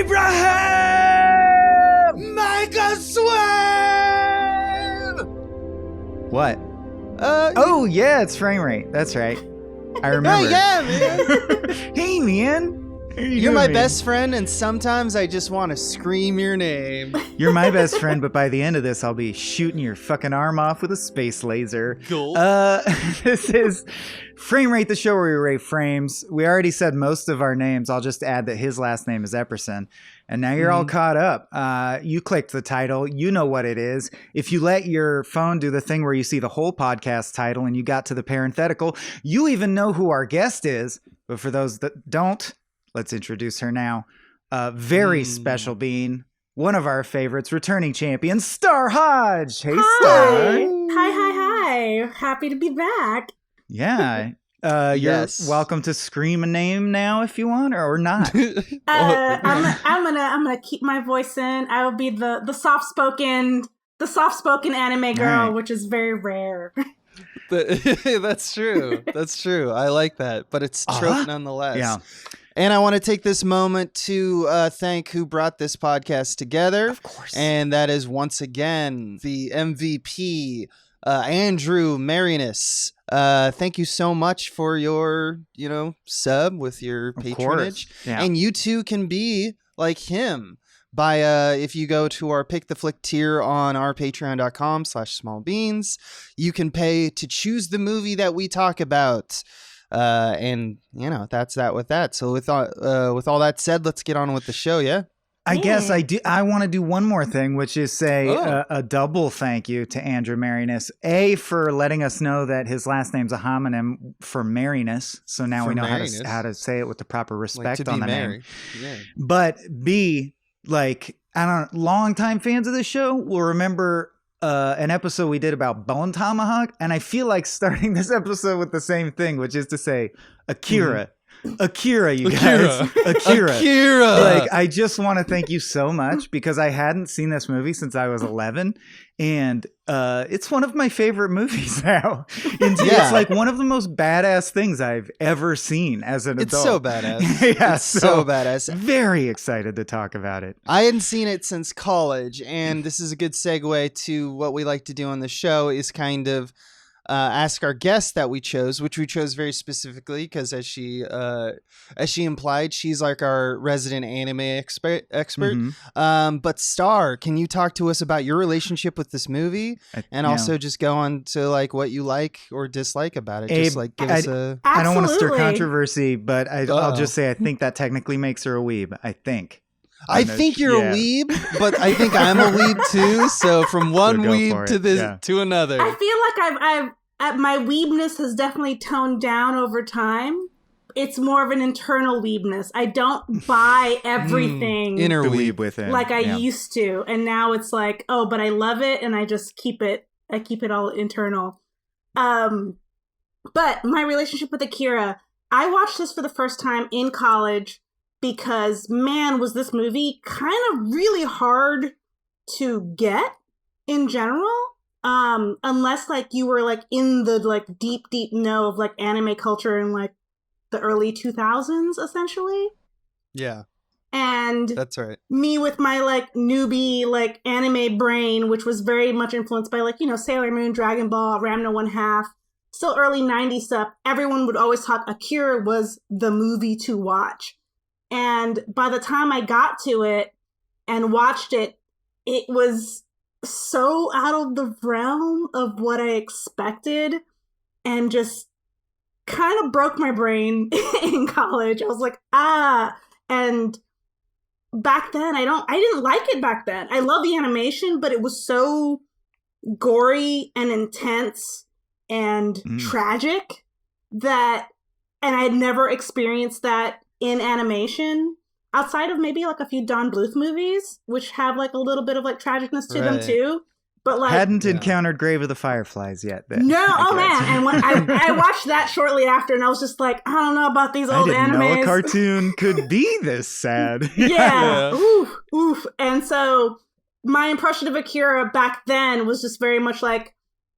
Abraham! Make a swim! What? Oh, yeah, it's frame rate. That's right. I remember. Yeah, man. Hey, man. You're my best friend, and sometimes I just want to scream your name. You're my best friend, but by the end of this, I'll be shooting your fucking arm off with a space laser. Cool. This is Frame Rate, the show where we rate frames. We already said most of our names. I'll just add that his last name is Epperson. And now you're all caught up. You clicked the title. You know what it is. If you let your phone do the thing where you see the whole podcast title and you got to the parenthetical, you even know who our guest is. But for those that don't, let's introduce her now. Very special being, one of our favorites, returning champion, Star Hodge. Hey, Star. Hi. Happy to be back. Yeah. You're welcome to scream a name now if you want, or not. I'm gonna keep my voice in. I will be the soft spoken anime girl, which is very rare. That's true. I like that, but it's trope nonetheless. Yeah. And I want to take this moment to thank who brought this podcast together. Of course. And that is once again the MVP, Andrew Marinus. Thank you so much for your, sub with your patronage. Yeah. And you too can be like him by if you go to our Pick the Flick tier on our patreon.com/smallbeans. You can pay to choose the movie that we talk about. And that's that with that. So with all that said, let's get on with the show. Yeah. I guess I want to do one more thing, which is say a double thank you to Andrew Marinus. For letting us know that his last name's a homonym for Marinus. So now we know how to say it with the proper respect on the name. Yeah. But B, longtime fans of the show will remember an episode we did about Bone Tomahawk, and I feel like starting this episode with the same thing, which is to say Akira. Akira, you guys. Akira. I just want to thank you so much because I hadn't seen this movie since I was 11, and it's one of my favorite movies now. It's like one of the most badass things I've ever seen as an adult. It's so badass. Yeah, it's so badass. Very excited to talk about it. I hadn't seen it since college, and this is a good segue to what we like to do on the show is kind of ask our guest that we chose, which we chose very specifically because as she implied, she's like our resident anime expert. But Star, can you talk to us about your relationship with this movie and also just go on to like what you like or dislike about it? Just like give us a... I don't want to stir controversy, but I'll just say I think that technically makes her a weeb. I think you're a weeb, but I think I'm a weeb too. So from one weeb to another. I feel like my weebness has definitely toned down over time. It's more of an internal weebness. I don't buy everything inner weeb with it like I used to, and now it's like, oh, but I love it, and I just keep it. I keep it all internal. But my relationship with Akira, I watched this for the first time in college. Because, man, was this movie kind of really hard to get in general. Unless, you were, in the, deep know of, anime culture in, the early 2000s, essentially. Yeah. And that's right. Me with my, newbie, anime brain, which was very much influenced by, Sailor Moon, Dragon Ball, Ramna 1/2. Still early 90s stuff. Everyone would always talk Akira was the movie to watch. And by the time I got to it and watched it, it was so out of the realm of what I expected and just kind of broke my brain in college. I was like, and back then I didn't like it back then. I love the animation, but it was so gory and intense and tragic that, and I had never experienced that in animation outside of maybe a few Don Bluth movies, which have a little bit of tragicness to them too. But hadn't encountered Grave of the Fireflies yet. Then, no, man! And when I watched that shortly after, and I was just like, I don't know about these old animes. I didn't know a cartoon could be this sad. Yeah. Oof. And so my impression of Akira back then was just very much I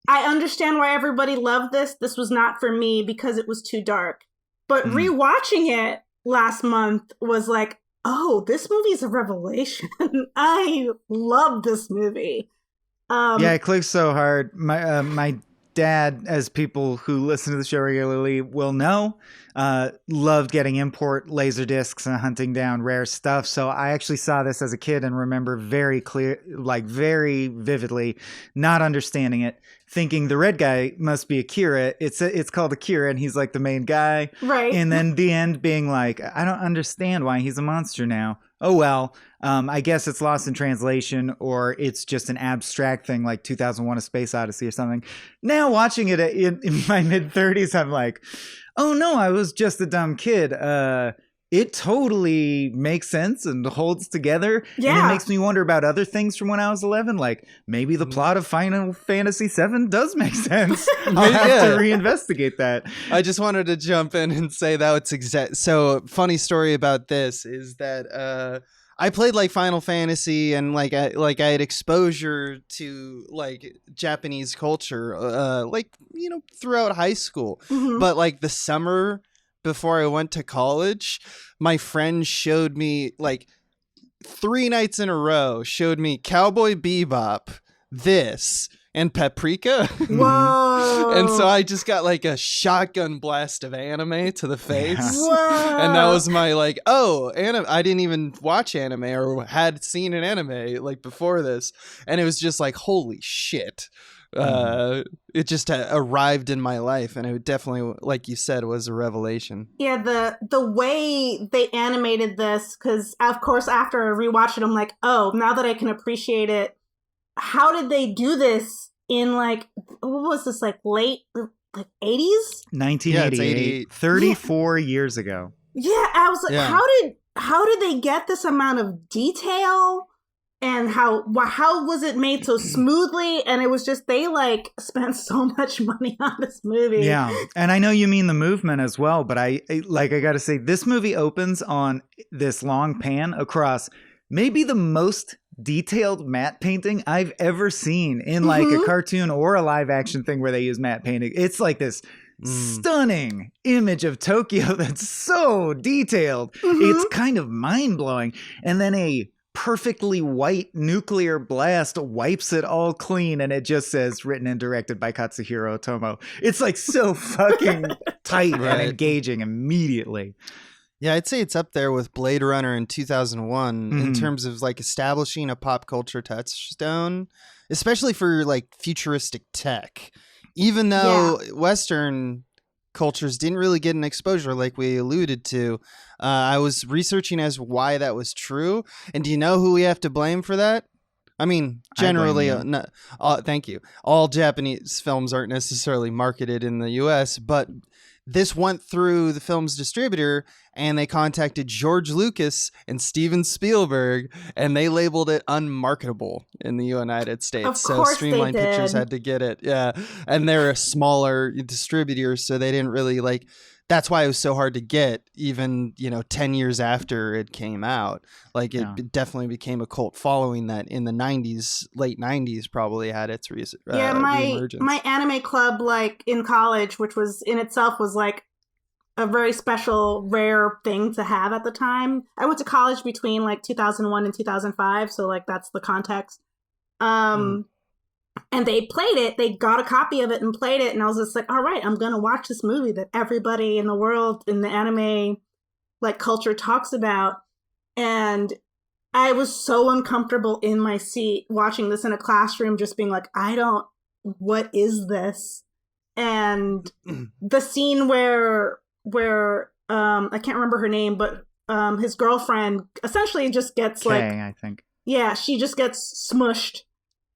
understand why everybody loved this. This was not for me because it was too dark. But rewatching it last month was oh, this movie is a revelation. I love this movie. Yeah, it clicks so hard. My dad, as people who listen to the show regularly will know, loved getting import laser discs and hunting down rare stuff. So I actually saw this as a kid and remember very vividly not understanding it, thinking the red guy must be Akira. It's called Akira, and he's like the main guy. Right. And then the end being like, I don't understand why he's a monster now. Oh, well, I guess it's lost in translation, or it's just an abstract thing like 2001: A Space Odyssey or something. Now watching it in my mid-30s, I'm like, oh no, I was just a dumb kid. It totally makes sense and holds together. Yeah. And it makes me wonder about other things from when I was 11. Like maybe the plot of Final Fantasy VII does make sense. I'll have to reinvestigate that. I just wanted to jump in and say that it's exact. So funny story about this is that I played like Final Fantasy and I had exposure to like Japanese culture throughout high school. Mhm. But like the summer before I went to college, my friend showed me like 3 nights in a row, showed me Cowboy Bebop, this, and Paprika. Whoa. And so I just got like a shotgun blast of anime to the face. Whoa. And that was my like, oh, anime. I didn't even watch anime or had seen an anime like before this. And it was just like, holy shit. It just arrived in my life, and it definitely, like you said, was a revelation. Yeah, the way they animated this, because of course after I rewatched it, I'm like, oh, now that I can appreciate it, how did they do this in like, what was this, like late like 80s? 1988, 34 years ago. Yeah, I was like, Yeah. how did they get this amount of detail? And how was it made so smoothly? And it was just, they like spent so much money on this movie. Yeah. And I know you mean the movement as well, but I got to say, this movie opens on this long pan across maybe the most detailed matte painting I've ever seen in like a cartoon or a live action thing where they use matte painting. It's like this stunning image of Tokyo that's so detailed. It's kind of mind blowing. And then a perfectly white nuclear blast wipes it all clean, and it just says written and directed by Katsuhiro Otomo. It's like so fucking tight and engaging immediately. Yeah, I'd say it's up there with Blade Runner in 2001 in terms of like establishing a pop culture touchstone, especially for like futuristic tech. Even though Western cultures didn't really get an exposure like we alluded to. I was researching as why that was true. And do you know who we have to blame for that? I mean, generally, thank you. All Japanese films aren't necessarily marketed in the US, but this went through the film's distributor, and they contacted George Lucas and Steven Spielberg, and they labeled it unmarketable in the United States. Of so course Streamline they did. Pictures had to get it. Yeah. And they're a smaller distributor, so they didn't really like. That's why it was so hard to get, even 10 years after it came out. Like it definitely became a cult following that in the 90s, late 90s, probably had its reemergence. My anime club, like in college, which was in itself was like a very special, rare thing to have at the time. I went to college between like 2001 and 2005, so like that's the context. And they played it. They got a copy of it and played it. And I was just like, all right, I'm going to watch this movie that everybody in the world in the anime like culture talks about. And I was so uncomfortable in my seat watching this in a classroom, just being like, what is this? And the scene where I can't remember her name, but his girlfriend essentially just gets Kay, like, I think. Yeah, she just gets smushed.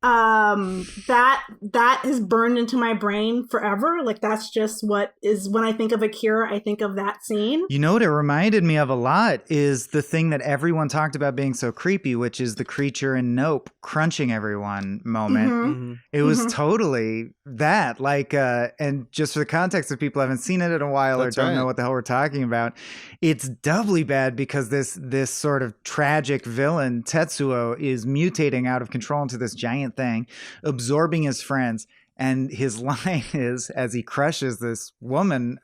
That is burned into my brain forever. Like that's just what is, when I think of Akira, I think of that scene. You know what it reminded me of a lot is the thing that everyone talked about being so creepy, which is the creature in Nope crunching everyone moment. It was totally that, like, and just for the context of people who haven't seen it in a while That's or don't right. know what the hell we're talking about, it's doubly bad because this sort of tragic villain Tetsuo is mutating out of control into this giant thing, absorbing his friends. And his line is, as he crushes this woman,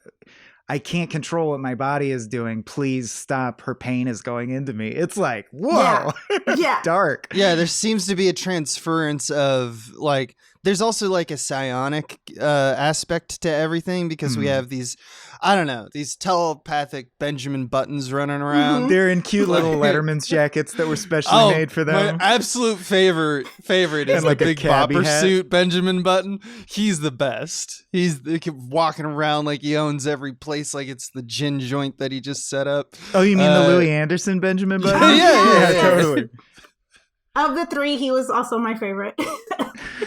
I can't control what my body is doing. Please stop. Her pain is going into me. It's like, whoa, Yeah. dark. Yeah, there seems to be a transference of like, there's also like a psionic aspect to everything because we have these, I don't know, these telepathic Benjamin Buttons running around. They're in cute little Letterman's jackets that were specially made for them. My absolute favorite is like the a big cabbie bopper hat. suit Benjamin Button. He's the best. He's walking around like he owns every place, like it's the gin joint that he just set up. Oh, you mean the Louis Anderson Benjamin Button? Yeah, Totally. Of the three, he was also my favorite.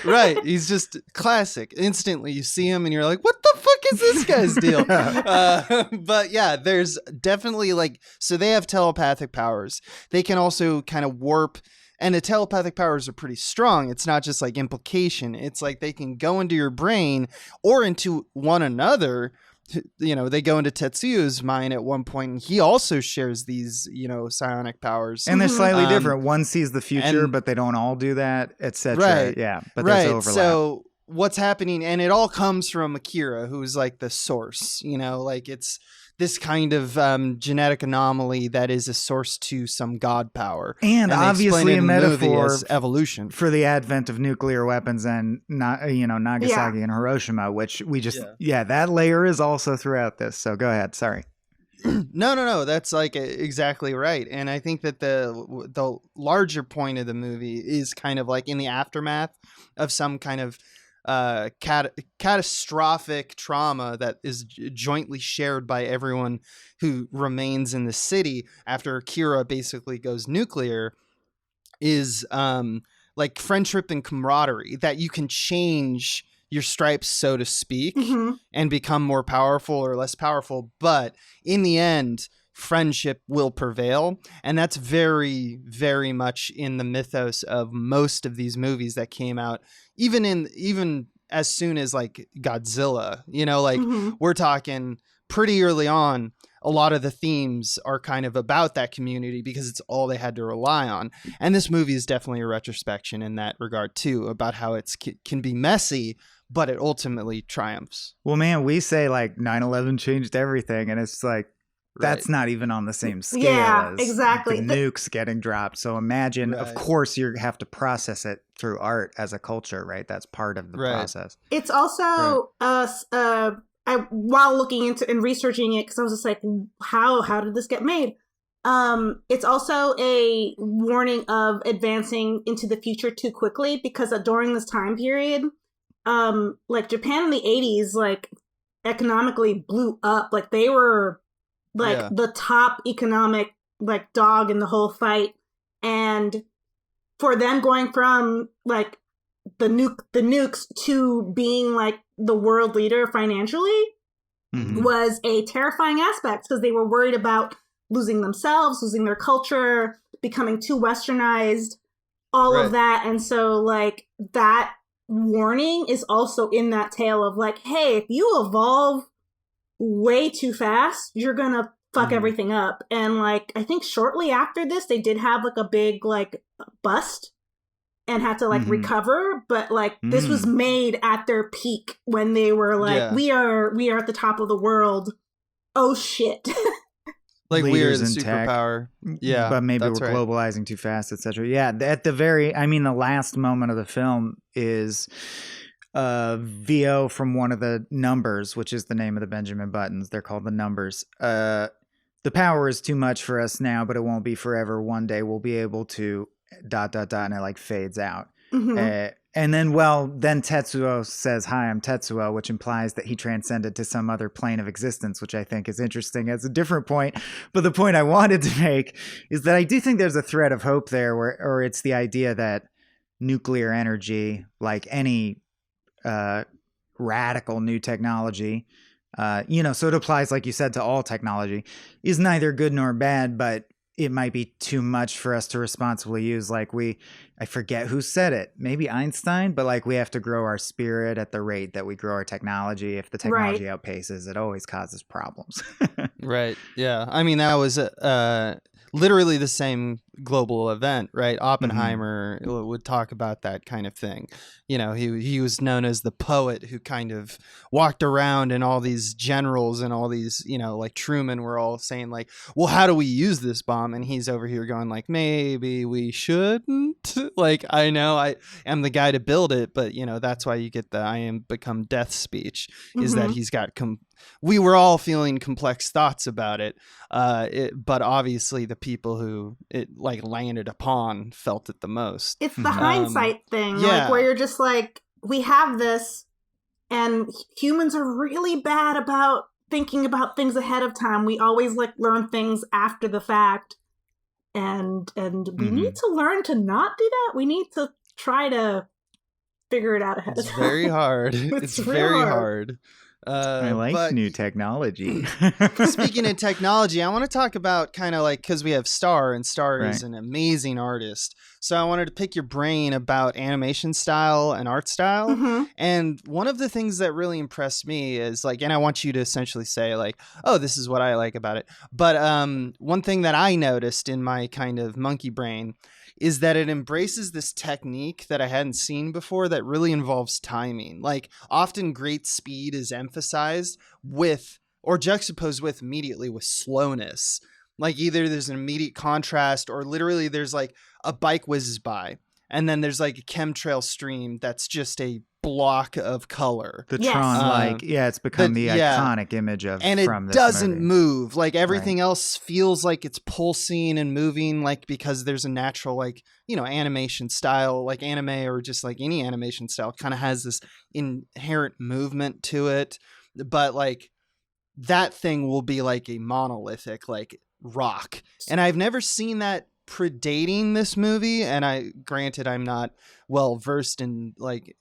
Right. He's just classic. Instantly, you see him and you're like, what the fuck is this guy's deal? But yeah, there's definitely like, so they have telepathic powers. They can also kind of warp, and the telepathic powers are pretty strong. It's not just like implication. It's like they can go into your brain or into one another. You know, they go into Tetsuya's mind at one point, and he also shares these, you know, psionic powers. And they're slightly different. One sees the future, and- but they don't all do that, etc. Right. Yeah, but there's overlap. So what's happening, and it all comes from Akira, who's like the source, you know, like it's this kind of genetic anomaly that is a source to some god power. And they obviously explain it a in the movie metaphor as evolution. for the advent of nuclear weapons and Nagasaki and Hiroshima, which we just that layer is also throughout this. So go ahead. Sorry. No. That's like exactly right. And I think that the larger point of the movie is kind of like in the aftermath of some kind of catastrophic trauma that is jointly shared by everyone who remains in the city after Akira basically goes nuclear, is like friendship and camaraderie, that you can change your stripes, so to speak, and become more powerful or less powerful, but in the end friendship will prevail. And that's very, very much in the mythos of most of these movies that came out, even as soon as like Godzilla, you know, like we're talking pretty early on. A lot of the themes are kind of about that community because it's all they had to rely on. And this movie is definitely a retrospection in that regard too, about how it can be messy, but it ultimately triumphs. Well, man, we say like 9/11 changed everything, and it's like, that's not even on the same scale as exactly. the nukes getting dropped. So imagine, of course, you have to process it through art as a culture, right? That's part of the process. It's also while looking into and researching it, because I was just like, how did this get made? It's also a warning of advancing into the future too quickly, because during this time period, like Japan in the 80s, like economically blew up. Like they were like the top economic like dog in the whole fight, and for them going from like the nukes to being like the world leader financially was a terrifying aspect, because they were worried about losing themselves, losing their culture, becoming too westernized, all of that. And so like that warning is also in that tale of like, hey, if you evolve way too fast, you're gonna fuck everything up. And like I think shortly after this they did have like a big like bust and had to like recover, but like this was made at their peak when they were like, we are at the top of the world. Oh shit. Like we are the tech, superpower. Yeah. But maybe we're globalizing too fast, etc. Yeah. At the the last moment of the film is VO from one of the numbers, which is the name of the Benjamin Buttons. They're called the numbers. The power is too much for us now, but it won't be forever. One day we'll be able to ... and it like fades out. And then Tetsuo says, "Hi, I'm Tetsuo," which implies that he transcended to some other plane of existence, which I think is interesting as a different point. But the point I wanted to make is that I do think there's a thread of hope there, or it's the idea that nuclear energy, like any radical new technology, so it applies, like you said, to all technology, is neither good nor bad, but it might be too much for us to responsibly use. Like I forget who said it, maybe Einstein, but like we have to grow our spirit at the rate that we grow our technology. If the technology outpaces, it always causes problems. Right. Yeah. I mean, that was literally the same global event, right? Oppenheimer would talk about that kind of thing. You know, he was known as the poet who kind of walked around, and all these generals and all these, you know, like Truman were all saying like, well, how do we use this bomb? And he's over here going like, maybe we shouldn't. Like, I know I am the guy to build it, but you know, that's why you get the I am become death speech, is that he's got we were all feeling complex thoughts about it, but obviously the people who it like landed upon felt it the most. It's the hindsight thing, yeah. like where you're just like, we have this, and humans are really bad about thinking about things ahead of time. We always like learn things after the fact, and we need to learn to not do that. We need to try to figure it out ahead of time. It's very hard. It's very hard. I like new technology. Speaking of technology, I want to talk about kind of like, because we have Star, and Star is an amazing artist. So I wanted to pick your brain about animation style and art style. And one of the things that really impressed me is like, and I want you to essentially say like, oh, this is what I like about it. But one thing that I noticed in my kind of monkey brain is that it embraces this technique that I hadn't seen before that really involves timing. Like, often great speed is emphasized with, or juxtaposed with, immediately with slowness. Like, either there's an immediate contrast, or literally there's like a bike whizzes by, and then there's like a chemtrail stream that's just a block of color. The Tron, it's become the iconic image of, and from it this doesn't movie. move. Like, everything else feels like it's pulsing and moving, like, because there's a natural, like, you know, animation style, like anime or just like any animation style kind of has this inherent movement to it. But like, that thing will be like a monolithic, like, rock. And I've never seen that predating this movie, and granted I'm not well versed in like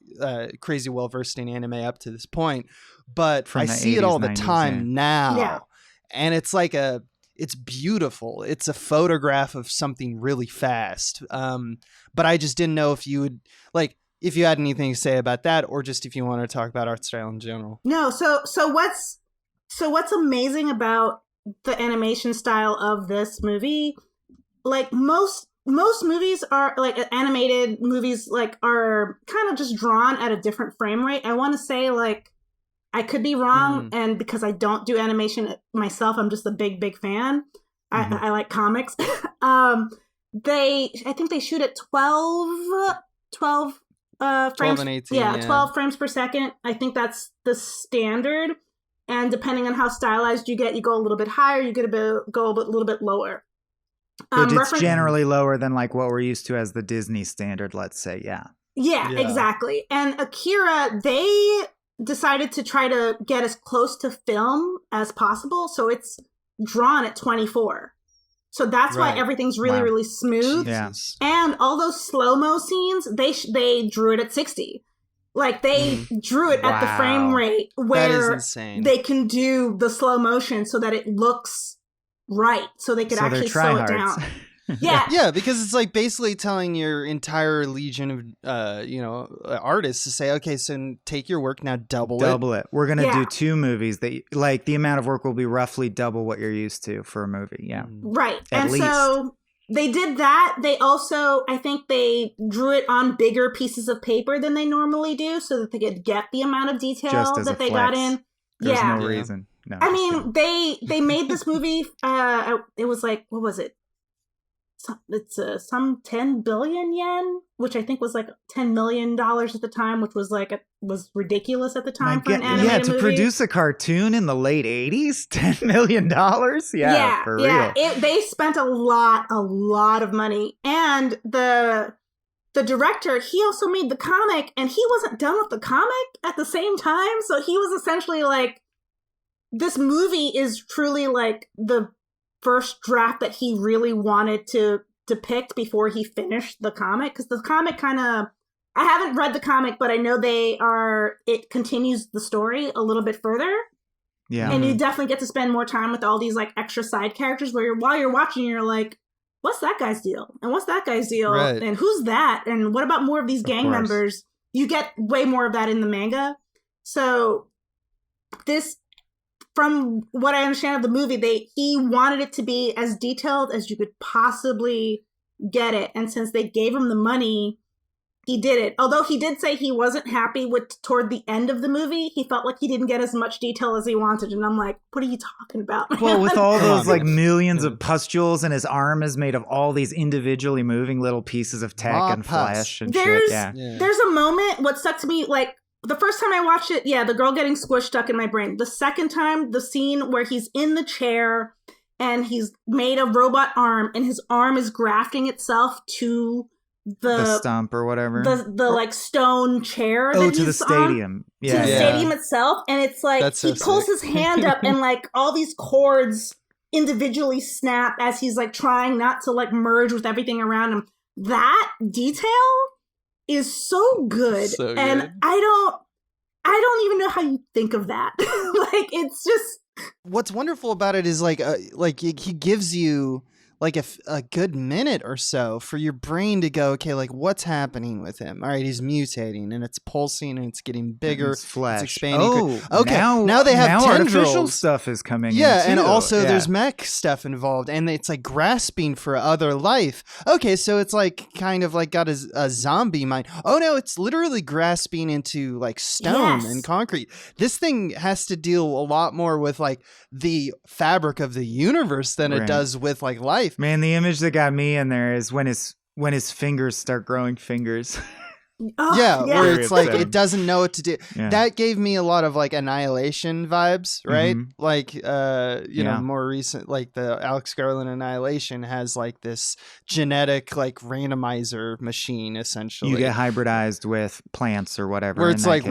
crazy well versed in anime up to this point, but I see it all the time now. And it's like it's beautiful. It's a photograph of something really fast. But I just didn't know if you would like, if you had anything to say about that, or just if you want to talk about art style in general. No, so what's amazing about the animation style of this movie, like most movies are like animated movies, like are kind of just drawn at a different frame rate. I want to say, like, I could be wrong, and because I don't do animation myself, I'm just a big fan. I like comics. I think they shoot at 12 frames. 12 and 18, 12 frames per second. I think that's the standard. And depending on how stylized you get, you go a little bit higher, you go a little bit lower. But it's generally lower than like what we're used to as the Disney standard, let's say. Yeah, exactly. And Akira, they decided to try to get as close to film as possible, so it's drawn at 24. So that's why everything's really, really smooth. Jesus. And all those slow-mo scenes, they drew it at 60. Like, they drew it at the frame rate where they can do the slow motion so that it looks right, so they could actually slow it down. Yeah, because it's like basically telling your entire legion of artists to say, okay, so take your work now, double it. We're gonna do 2 movies that, like, the amount of work will be roughly double what you're used to for a movie. Right. At least. So they did that. They also, I think they drew it on bigger pieces of paper than they normally do, so that they could get the amount of detail that they got in. There's no reason. No, I mean, they made this movie. It was like, what was it? It's some 10 billion yen, which I think was like $10 million at the time, which was like was ridiculous at the time for an animated movie. To produce a cartoon in the late 80s, $10 million. For real. They spent a lot of money, and the director, he also made the comic, and he wasn't done with the comic at the same time. So he was essentially like, this movie is truly like the first draft that he really wanted to depict before he finished the comic. Because the comic I haven't read the comic, but I know it continues the story a little bit further. Yeah. And you definitely get to spend more time with all these like extra side characters where while you're watching, you're like, what's that guy's deal? And what's that guy's deal? Right. And who's that? And what about more of these gang members? You get way more of that in the manga. So from what I understand of the movie, he wanted it to be as detailed as you could possibly get it. And since they gave him the money, he did it. Although he did say he wasn't happy with toward the end of the movie. He felt like he didn't get as much detail as he wanted. And I'm like, what are you talking about, man? Well, with all those like millions of pustules, and his arm is made of all these individually moving little pieces of tech and flesh and shit. Yeah. There's a moment, what stuck to me, like, the first time I watched it, the girl getting squished stuck in my brain. The second time, the scene where he's in the chair and he's made a robot arm and his arm is grafting itself to the stump or whatever, the like stone chair. To the stadium, to the stadium itself, and it's like he pulls his hand up, and like all these cords individually snap as he's like trying not to like merge with everything around him. That detail is so good, and I don't even know how you think of that. Like, it's just what's wonderful about it is like he gives you like a good minute or so for your brain to go, okay, like what's happening with him? All right, he's mutating and it's pulsing and it's getting bigger. It's flesh. It's expanding. Oh, okay. Now they have tendrils. Artificial stuff is coming. Yeah, in and too. also there's mech stuff involved, and it's like grasping for other life. Okay, so it's like kind of like got a zombie mind. Oh no, it's literally grasping into like stone and concrete. This thing has to deal a lot more with like the fabric of the universe than it does with like life. Man, the image that got me in there is when his fingers start growing fingers. Where it's like it doesn't know what to do. That gave me a lot of like Annihilation vibes, right? Like you know, more recent, like the Alex Garland Annihilation has like this genetic like randomizer machine essentially. You get hybridized with plants or whatever. Where it's like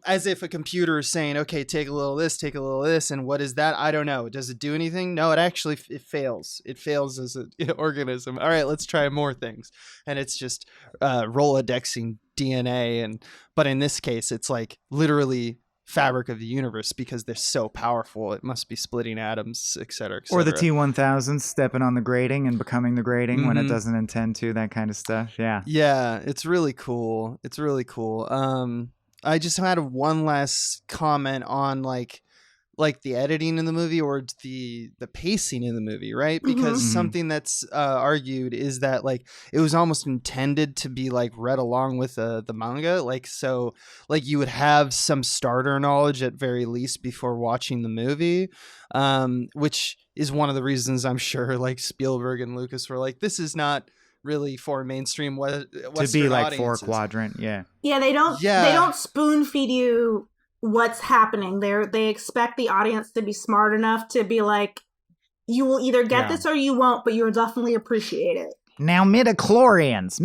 as if a computer is saying, okay, take a little of this, take a little of this, and what is that? I don't know. Does it do anything? No, it actually it fails. It fails as an organism. All right, let's try more things. And it's just Rolodexing DNA, but in this case, it's like literally fabric of the universe because they're so powerful. It must be splitting atoms, et cetera, et cetera. Or the T-1000 stepping on the grating and becoming the grating when it doesn't intend to. That kind of stuff. Yeah, it's really cool. It's really cool. I just had one last comment on like the editing in the movie or the pacing in the movie, right? Because something that's argued is that like it was almost intended to be like read along with the manga, like so like you would have some starter knowledge at very least before watching the movie, which is one of the reasons I'm sure like Spielberg and Lucas were like, this is not really for mainstream Western to be like audiences. 4-quadrant. They don't spoon feed you what's happening. They expect the audience to be smart enough to be like, you will either get this or you won't, but you'll definitely appreciate it. Now midichlorians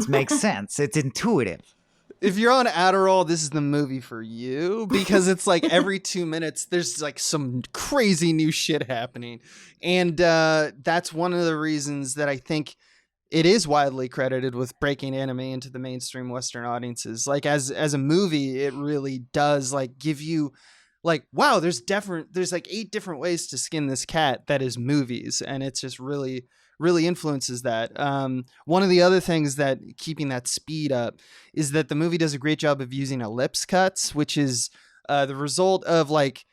make sense. It's intuitive. If you're on Adderall, this is the movie for you because it's like every 2 minutes there's like some crazy new shit happening, and that's one of the reasons that I think it is widely credited with breaking anime into the mainstream Western audiences. Like as a movie, it really does like give you like, wow, there's like 8 different ways to skin this cat that is movies. And it's just really influences that. One of the other things that keeping that speed up is that the movie does a great job of using ellipse cuts, which is the result of like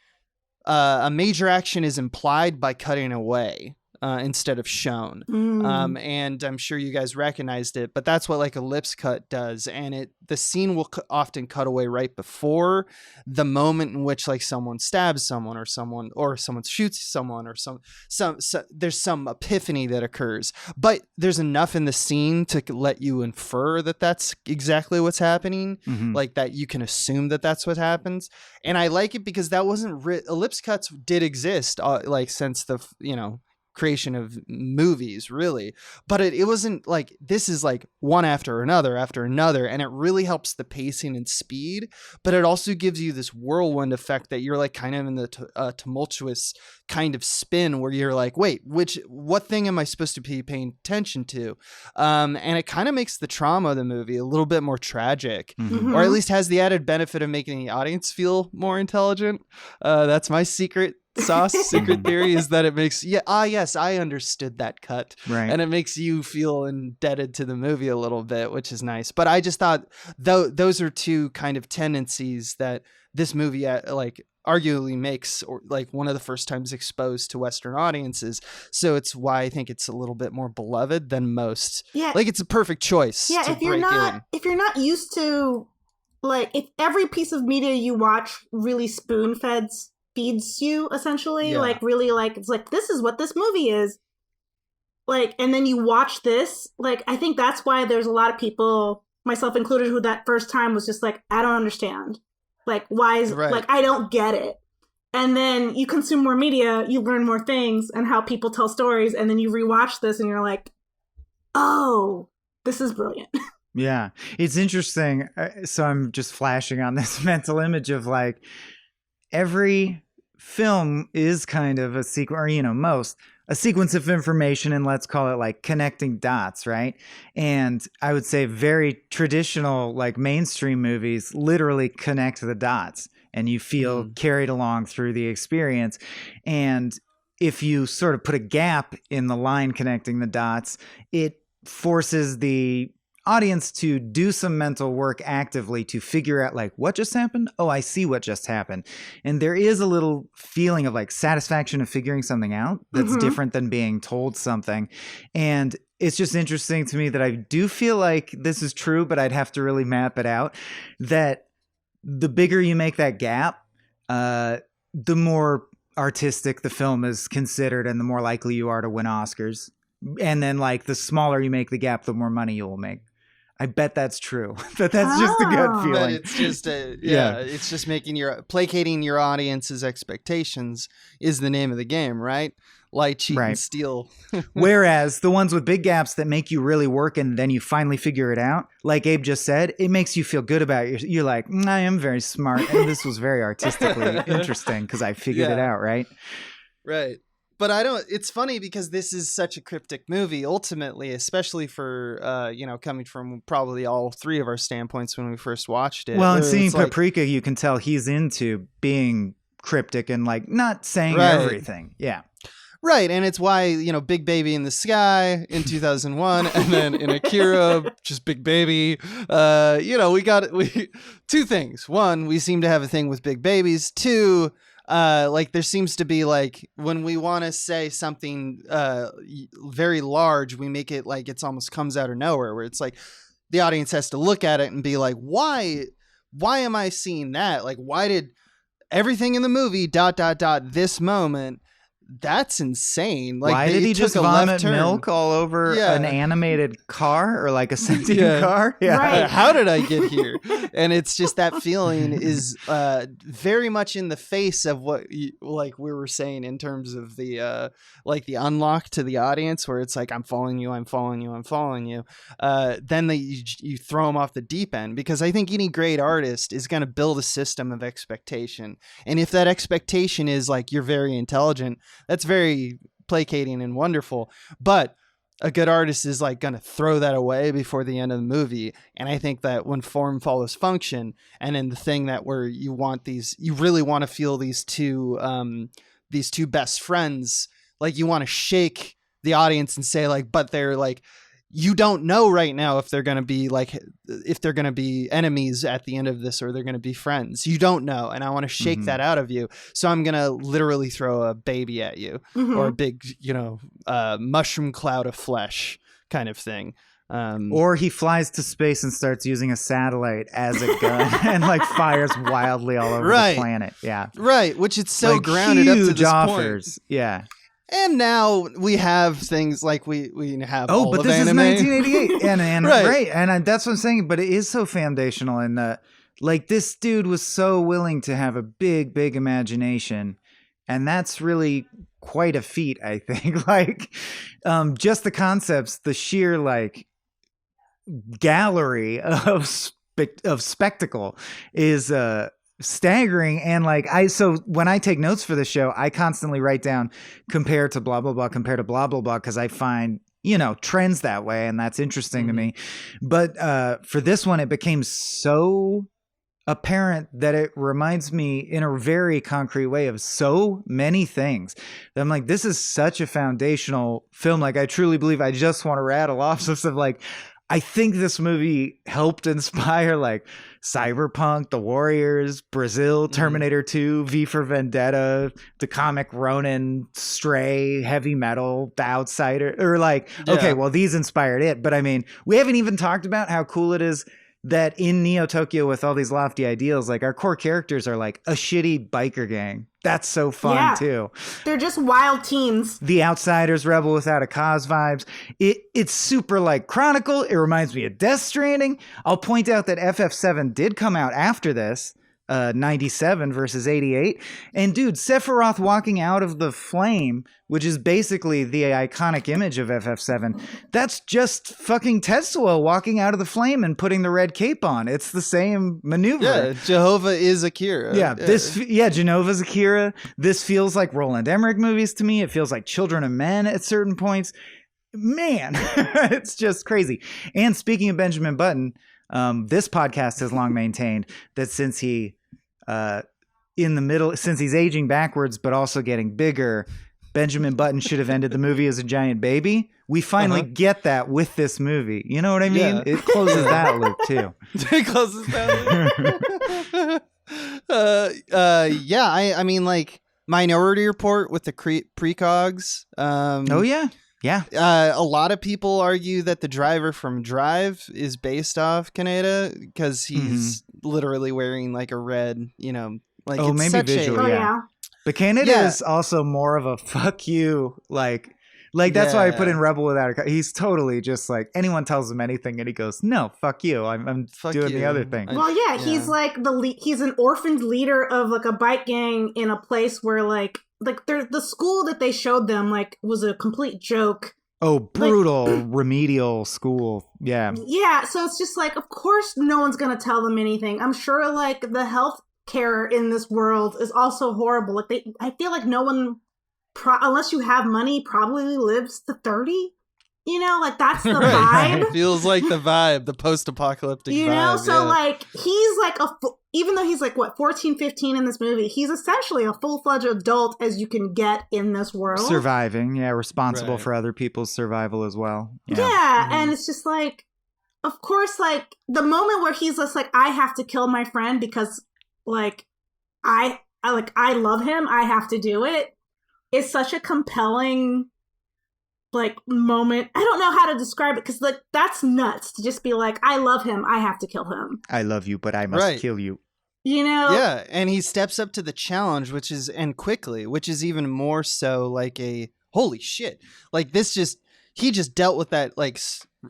a major action is implied by cutting away. Instead of shown. And I'm sure you guys recognized it, but that's what like ellipse cut does. And the scene will often cut away right before the moment in which like someone stabs someone or someone shoots someone or there's some epiphany that occurs, but there's ellipse in the scene to let you infer that that's exactly what's happening. Like that you can assume that that's what happens. And I like it because that wasn't ellipse cuts did exist like since the, creation of movies really, but it wasn't like this is like one after another, and it really helps the pacing and speed, but it also gives you this whirlwind effect that you're like kind of in the tumultuous kind of spin where you're like, wait, what thing am I supposed to be paying attention to? And it kind of makes the trauma of the movie a little bit more tragic, or at least has the added benefit of making the audience feel more intelligent. That's my secret theory is that it makes yes, I understood that cut, right? And it makes you feel indebted to the movie a little bit, which is nice. But I just thought those are two kind of tendencies that this movie like arguably makes or like one of the first times exposed to Western audiences. So it's why I think it's a little bit more beloved than most. Yeah. Like it's a perfect choice. Yeah, to if you're break not in. if you're not used to, like, if every piece of media you watch really feeds you essentially, Yeah. like really like it's like this is what this movie is. Like, and then you watch this, like I think that's why there's a lot of people, myself included, who that first time was just like, I don't understand. Like, why is Right. like I don't get it. And then you consume more media, you learn more things and how people tell stories, and then you rewatch this and you're like, oh, this is brilliant. Yeah, it's interesting. So I'm just flashing on this mental image of like every film is kind of a sequence, or a sequence of information, and let's call it like connecting dots, right? And I would say very traditional, like mainstream movies, literally connect the dots, and you feel carried along through the experience. And if you sort of put a gap in the line connecting the dots, it forces the audience to do some mental work actively to figure out like what just happened. Oh, I see what just happened. And there is a little feeling of like satisfaction of figuring something out that's different than being told something. And it's just interesting to me that I do feel like this is true, but I'd have to really map it out, that the bigger you make that gap, the more artistic the film is considered and the more likely you are to win Oscars. And then like the smaller you make the gap, the more money you will make. I bet that's true. That's just a good feeling. But it's just it's just placating your audience's expectations is the name of the game, right? Lie, cheat, and steal. Whereas the ones with big gaps that make you really work and then you finally figure it out, like Abe just said, it makes you feel good about it. You're like, I am very smart, and this was very artistically interesting because I figured it out, right? Right. But it's funny because this is such a cryptic movie ultimately, especially for, coming from probably all three of our standpoints when we first watched it. Well, and seeing Paprika, you can tell he's into being cryptic and like not saying everything. Yeah. Right. And it's why, Big Baby in the Sky in 2001 and then in Akira, just Big Baby. Two things. One, we seem to have a thing with big babies. Two, there seems to be like when we want to say something very large, we make it like it's almost comes out of nowhere, where it's like the audience has to look at it and be like, why am I seeing that? Like, why did everything in the movie ... this moment? That's insane. Like, why did he just vomit milk all over an animated car or like a sentient car? Yeah. Right. How did I get here? And it's just that feeling is very much in the face of what we were saying in terms of the the unlock to the audience, where it's like, I'm following you. Then you throw them off the deep end, because I think any great artist is going to build a system of expectation. And if that expectation is like, you're very intelligent, that's very placating and wonderful, but a good artist is like going to throw that away before the end of the movie. And I think that when form follows function, and in the thing that where you really want to feel these two best friends, like you want to shake the audience and say like, but they're like, you don't know right now if they're going to be enemies at the end of this, or they're going to be friends. You don't know. And I want to shake that out of you. So I'm going to literally throw a baby at you, or a big, mushroom cloud of flesh kind of thing. Or he flies to space and starts using a satellite as a gun and like fires wildly all over the planet. Yeah. Right. Which it's so like grounded up to huge this offers. point. Yeah. And now we have things like we have all but of this anime. is 1988 and right. And that's what I'm saying. But it is so foundational in the like this dude was so willing to have a big imagination, and that's really quite a feat, I think. Like just the concepts, the sheer like gallery of spectacle is staggering. And like so when I take notes for the show, I constantly write down compare to blah blah blah, compare to blah blah blah, because I find trends that way, and that's interesting to me. But for this one, it became so apparent that it reminds me in a very concrete way of so many things that I'm like, this is such a foundational film. Like I truly believe, I just want to rattle off some stuff like, I think this movie helped inspire like Cyberpunk, The Warriors, Brazil, Terminator 2, V for Vendetta, the comic Ronin, Stray, Heavy Metal, The Outsider, or like, okay, well, these inspired it. But I mean, we haven't even talked about how cool it is that in Neo Tokyo with all these lofty ideals, like our core characters are like a shitty biker gang. That's so fun too. They're just wild teens. The Outsiders, Rebel Without a Cause vibes. It's super like Chronicle. It reminds me of Death Stranding. I'll point out that FF7 did come out after this. 97 versus 88. And dude, Sephiroth walking out of the flame, which is basically the iconic image of FF7, that's just fucking Tetsuo walking out of the flame and putting the red cape on. It's the same maneuver. Yeah, Jehovah is Akira. Yeah, Genova's Akira. This feels like Roland Emmerich movies to me. It feels like Children of Men at certain points. Man, it's just crazy. And speaking of Benjamin Button, this podcast has long maintained that since he since he's aging backwards but also getting bigger, Benjamin Button should have ended the movie as a giant baby. We finally get that with this movie. You know what I mean? Yeah. It closes that loop too. It closes that loop. I mean, like Minority Report with the precogs. Yeah. A lot of people argue that the driver from Drive is based off Kaneda because he's literally wearing like a red, like it's maybe such visual, yeah. But Kaneda is also more of a fuck you, like that's why I put in Rebel Without a Cause. He's totally just like anyone tells him anything and he goes, no, fuck you. I'm doing the other thing. Well, he's like he's an orphaned leader of like a bike gang in a place where like the school that they showed them like was a complete joke. Oh, brutal remedial school. Yeah. Yeah. So it's just like, of course, no one's going to tell them anything. I'm sure like the health care in this world is also horrible. Like I feel like no one, unless you have money, probably lives to 30. Like that's the vibe. Feels like the vibe, the post-apocalyptic vibe. So like he's like even though he's like 14, 15 in this movie, he's essentially a full-fledged adult as you can get in this world. Surviving, responsible for other people's survival as well. Yeah, and it's just like, of course, like the moment where he's just like, I have to kill my friend because like I love him, I have to do it. It's such a compelling like moment. I don't know how to describe it because like that's nuts to just be like, I love him, I have to kill him. I love you, but I must kill you. Yeah, and he steps up to the challenge, which is even more so like a holy shit. Like he just dealt with that like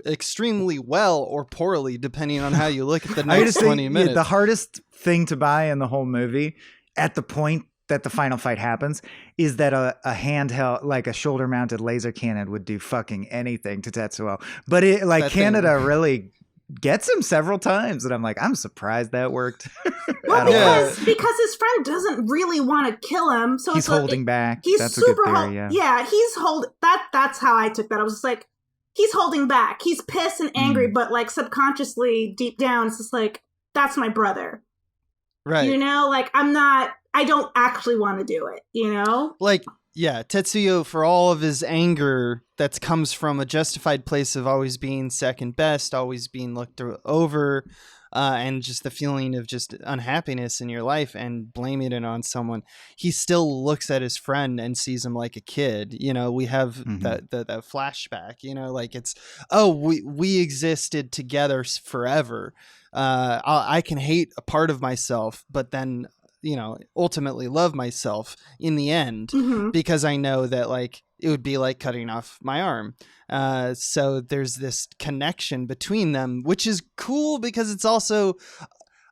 extremely well or poorly depending on how you look at the next 20 minutes. The hardest thing to buy in the whole movie at the point that the final fight happens is that a handheld, like a shoulder mounted laser cannon would do fucking anything to Tetsuo. But Kaneda really gets him several times. And I'm like, I'm surprised that worked. Well, because his friend doesn't really want to kill him. So he's holding back. That's super a good theory, he's that's how I took that. I was just like, he's holding back. He's pissed and angry, but like subconsciously deep down, it's just like, that's my brother. Right. Like I don't actually want to do it, Like, yeah, Tetsuya, for all of his anger that comes from a justified place of always being second best, always being looked over, and just the feeling of just unhappiness in your life and blaming it on someone, he still looks at his friend and sees him like a kid. We have that flashback, like it's, we existed together forever. I can hate a part of myself, but then ultimately love myself in the end because I know that like it would be like cutting off my arm. So there's this connection between them, which is cool because it's also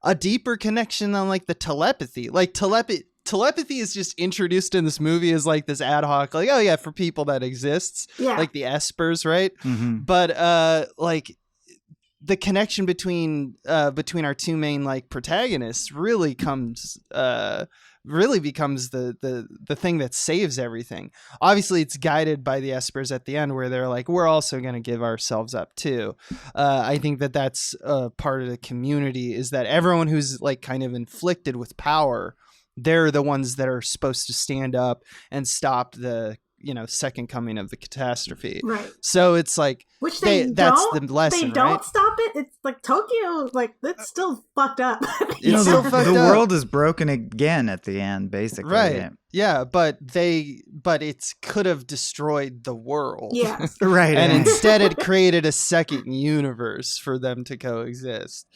a deeper connection than like the telepathy. Like telepathy is just introduced in this movie as like this ad hoc, like, oh yeah, for people that exists, like the espers, right? But like the connection between our two main like protagonists really becomes the thing that saves everything. Obviously it's guided by the espers at the end where they're like, we're also going to give ourselves up too. I think that's part of the community, is that everyone who's like kind of inflicted with power, they're the ones that are supposed to stand up and stop the second coming of the catastrophe. Right. So it's like Which that's the lesson, they don't right? stop it. It's like Tokyo, like it's still fucked up. It's still fucked the up. world is broken again at the end, basically. Right. Yeah, but it could have destroyed the world. Yes. Right. And instead it created a second universe for them to coexist.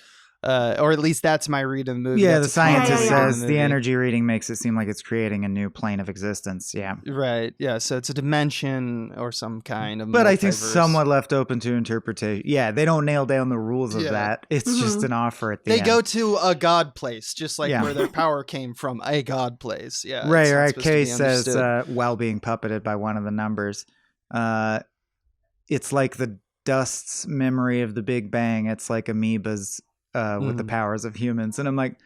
Or at least that's my read of the movie. Yeah, That's the scientist Yeah. says the energy reading makes it seem like it's creating a new plane of existence. Yeah. Right. Yeah. So it's a dimension or some kind of. But I think multiverse. somewhat left open to interpretation. Yeah, they don't nail down the rules of that. It's just an offer at the They end. go to a god place, just like Yeah. where their power came from, a god place. Yeah. Right, it's not right. supposed to Kay be says, understood. while being puppeted by one of the numbers, it's like the dust's memory of the Big Bang. It's like amoebas with the powers of humans. And I'm like,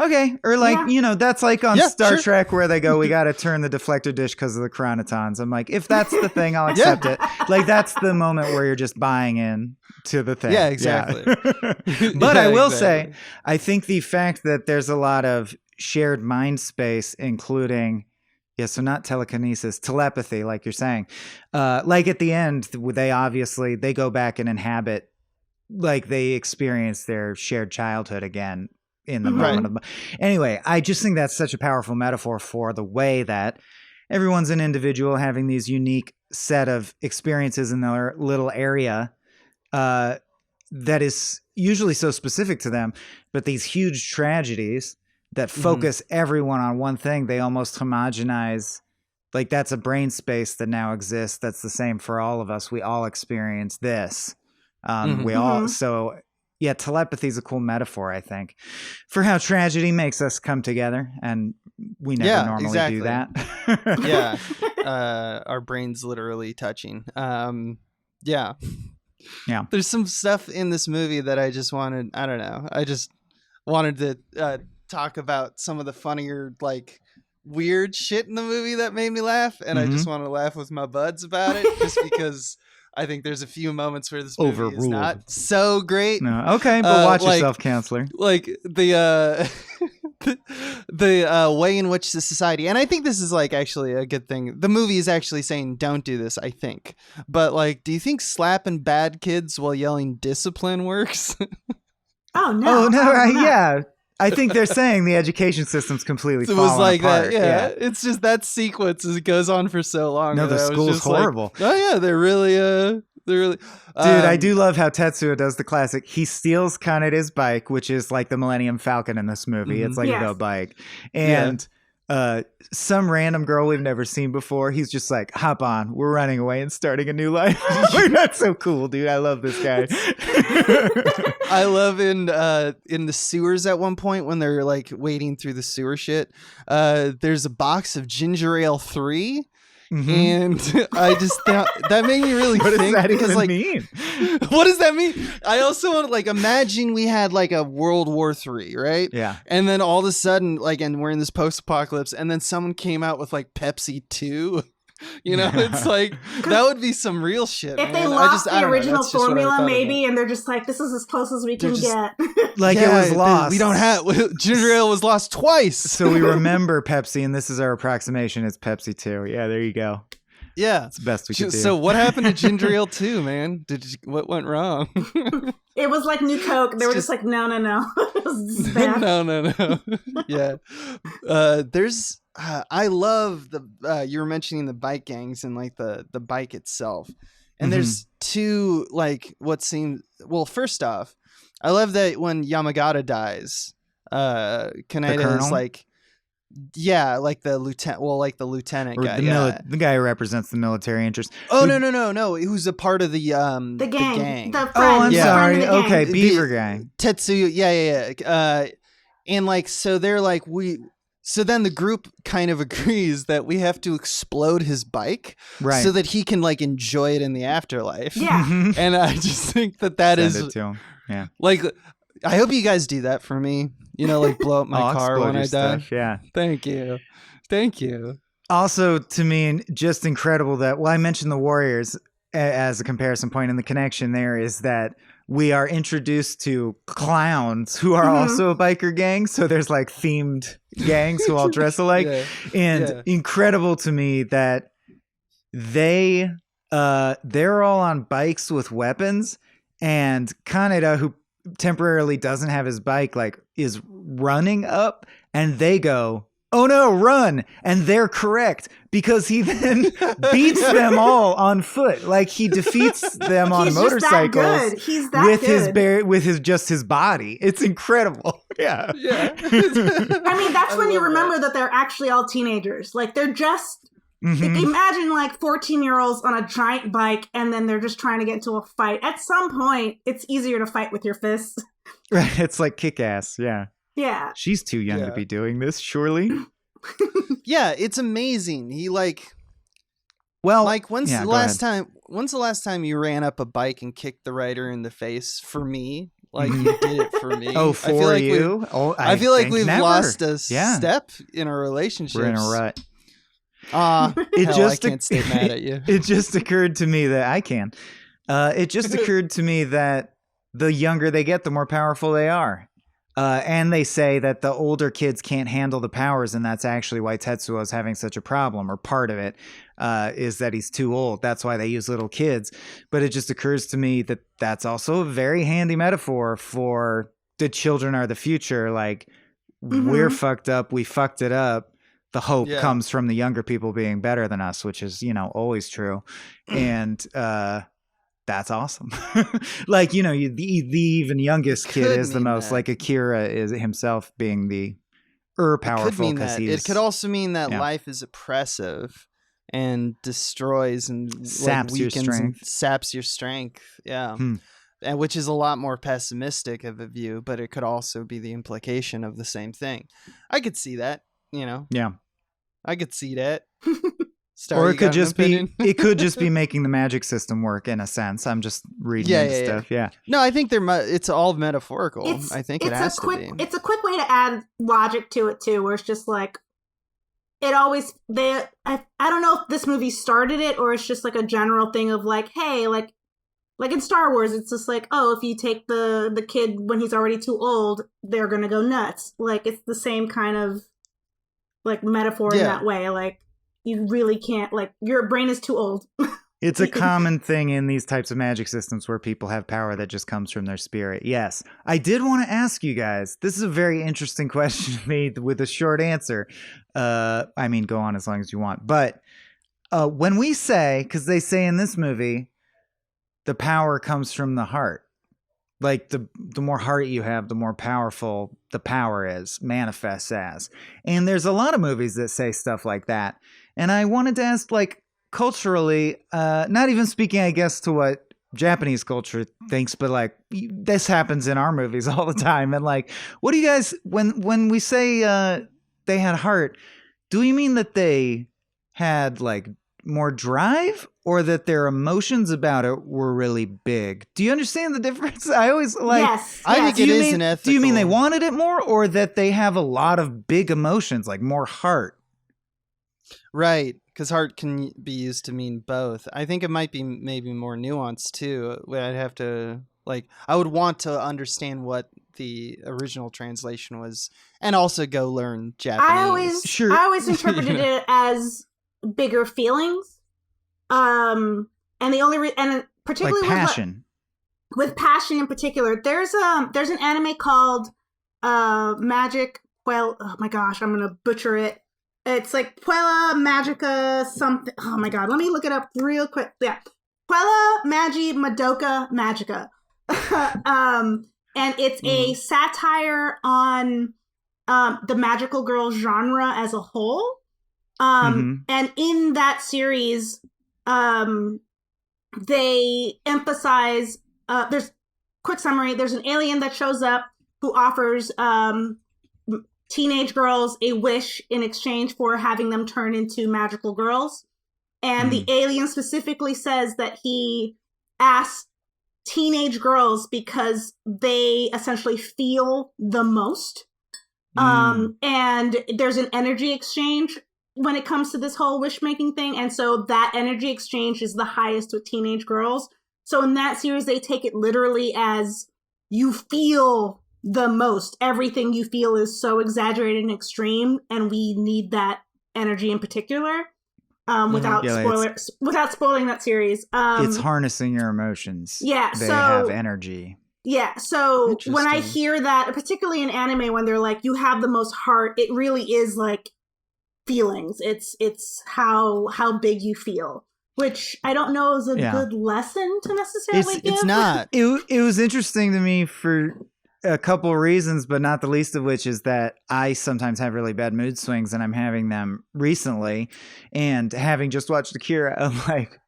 okay. Or like, that's like on Star Trek where they go, we got to turn the deflector dish because of the chronotons. I'm like, if that's the thing, I'll accept it. Like, that's the moment where you're just buying in to the thing. Yeah, exactly. But I will say, I think the fact that there's a lot of shared mind space, including, so not telekinesis, telepathy, like you're saying. Like at the end, they go back and inhabit, like they experience their shared childhood again in the moment of. Anyway, I just think that's such a powerful metaphor for the way that everyone's an individual having these unique set of experiences in their little area that is usually so specific to them, but these huge tragedies that focus everyone on one thing, they almost homogenize. Like that's a brain space that now exists. That's the same for all of us. We all experience this. We all, so yeah, telepathy is a cool metaphor, I think, for how tragedy makes us come together, and we never normally do that. Our brains literally touching. Yeah. There's some stuff in this movie that I just wanted. I don't know. I just wanted to talk about some of the funnier, like, weird shit in the movie that made me laugh, and I just want to laugh with my buds about it, just because. I think there's a few moments where this movie is not so great. No, okay, but watch yourself, counselor. Like the way in which the society, and I think this is like actually a good thing. The movie is actually saying don't do this, I think. But like, do you think slapping bad kids while yelling discipline works? Oh no! Yeah. I think they're saying the education system's completely falling apart. It was like that, yeah. It's just that sequence it goes on for so long. No, the school's horrible. Like, oh yeah, they're really. Dude, I do love how Tetsuo does the classic. He steals Kanede's bike, which is like the Millennium Falcon in this movie. It's like the bike, and some random girl we've never seen before. He's just like, hop on, we're running away and starting a new life. Like, that's so cool, dude. I love this guy. I love in the sewers at one point when they're like wading through the sewer shit. There's a box of ginger ale 3. And I just thought that made me really what think. What does that even like, mean? What does that mean? I also want to like imagine we had like a World War III, right? Yeah. And then all of a sudden, like, and we're in this post-apocalypse, and then someone came out with like Pepsi 2. You know, it's like that would be some real shit. If man. they lost the original That's just what I formula, thought maybe, and they're just like, this is as close as we can get. Like it was lost. We don't have ginger ale was lost twice. So we remember Pepsi, and this is our approximation. It's Pepsi 2. Yeah, there you go. Yeah, it's the best we could do. So what happened to ginger ale 2, man? What went wrong? It was like New Coke. They were just like, no. No. Yeah. There's I love the you were mentioning the bike gangs and like the bike itself. And there's two, like, what seems, well, first off, I love that when Yamagata dies, Kaneda is like, yeah, like the lieutenant, or guy, the guy who represents the military interest. Oh, no, who's a part of the gang. The friend. I'm sorry. Friend okay, Beaver Gang. Tetsuya, yeah. And like, so they're like, so then the group kind of agrees that we have to explode his bike, right, so that he can like enjoy it in the afterlife. Yeah. And I just think that Send is it to him. Yeah. Like, I hope you guys do that for me. You know, like blow up my car when I die. Stuff, yeah. Thank you. Also, to me, just incredible that, well, I mentioned the Warriors as a comparison point, and the connection there is that we are introduced to clowns who are also a biker gang. So there's like themed gangs who all dress alike. Incredible to me that they're all on bikes with weapons, and Kaneda, who temporarily doesn't have his bike, like is running up, and they go, "Oh no, run!" And they're correct because he then beats them all on foot. Like he defeats them on motorcycles with his body. It's incredible. Yeah. Yeah. I mean, that's when you remember that they're actually all teenagers. Like they're just imagine like 14-year-olds on a giant bike, and then they're just trying to get into a fight. At some point, it's easier to fight with your fists. Right. It's like Kick-Ass. Yeah. Yeah. She's too young to be doing this, surely. Yeah, it's amazing. He like when's the last time you ran up a bike and kicked the rider in the face? For me, like you did it for me. Oh, for I you? I feel like we've never. lost a step in our relationship. We're in a rut. I can't stay mad at you. It just occurred to me that the younger they get, the more powerful they are. And they say that the older kids can't handle the powers, and that's actually why Tetsuo is having such a problem, or part of it is that he's too old. That's why they use little kids. But it just occurs to me that that's also a very handy metaphor for the children are the future. Like, we're fucked up, we fucked it up. The hope comes from the younger people being better than us, which is, always true. And that's awesome. Like, the even youngest kid is the most, like Akira is himself being the powerful, because it could also mean that life is oppressive and destroys and saps your strength. Saps your strength. Yeah. And which is a lot more pessimistic of a view, but it could also be the implication of the same thing. I could see that, Yeah. I could see that. Or it could just be making the magic system work in a sense. I'm just reading stuff. Yeah. No, I think it's all metaphorical. I think it has to be. It's a quick way to add logic to it too, where it's just like it always I don't know if this movie started it or it's just like a general thing of like, hey, like in Star Wars, it's just like, oh, if you take the kid when he's already too old, they're gonna go nuts. Like it's the same kind of like metaphor in that way. Like you really can't, like your brain is too old. It's a common thing in these types of magic systems where people have power that just comes from their spirit. Yes. I did want to ask you guys, this is a very interesting question made with a short answer. I mean, go on as long as you want. But when we say, because they say in this movie, the power comes from the heart. Like the more heart you have, the more powerful the power is, manifests as. And there's a lot of movies that say stuff like that. And I wanted to ask, like, culturally, not even speaking, I guess, to what Japanese culture thinks, but like this happens in our movies all the time. And like, what do you guys, when we say they had heart, do we mean that they had like more drive, or that their emotions about it were really big? Do you understand the difference? I always like, yes. I think it is an ethical. Do you mean they wanted it more, or that they have a lot of big emotions, like more heart? Right, because heart can be used to mean both. I think it might be maybe more nuanced too. I'd have to I would want to understand what the original translation was, and also go learn Japanese. I always interpreted it as bigger feelings, and the only and particularly like passion. With passion in particular, there's an anime called Magic. Well, oh my gosh, I'm gonna butcher it. It's like Puella Magica something. Oh my god, let me look it up real quick. Yeah, Puella Magi Madoka Magica, and it's a satire on the magical girl genre as a whole. And in that series, they emphasize, there's quick summary. There's an alien that shows up who offers, teenage girls a wish in exchange for having them turn into magical girls. And the alien specifically says that he asks teenage girls because they essentially feel the most. And there's an energy exchange when it comes to this whole wish-making thing. And so that energy exchange is the highest with teenage girls. So in that series, they take it literally as you feel the most. Everything you feel is so exaggerated and extreme, and we need that energy in particular. without Yeah, without spoiling that series. It's harnessing your emotions. Yeah, They so have energy. yeah, so when I hear that, particularly in anime, when they're like, "You have the most heart," it really is like feelings. It's how big you feel, which I don't know is a good lesson to necessarily give. It's not. It was interesting to me for a couple of reasons, but not the least of which is that I sometimes have really bad mood swings, and I'm having them recently. And having just watched Akira, I'm like,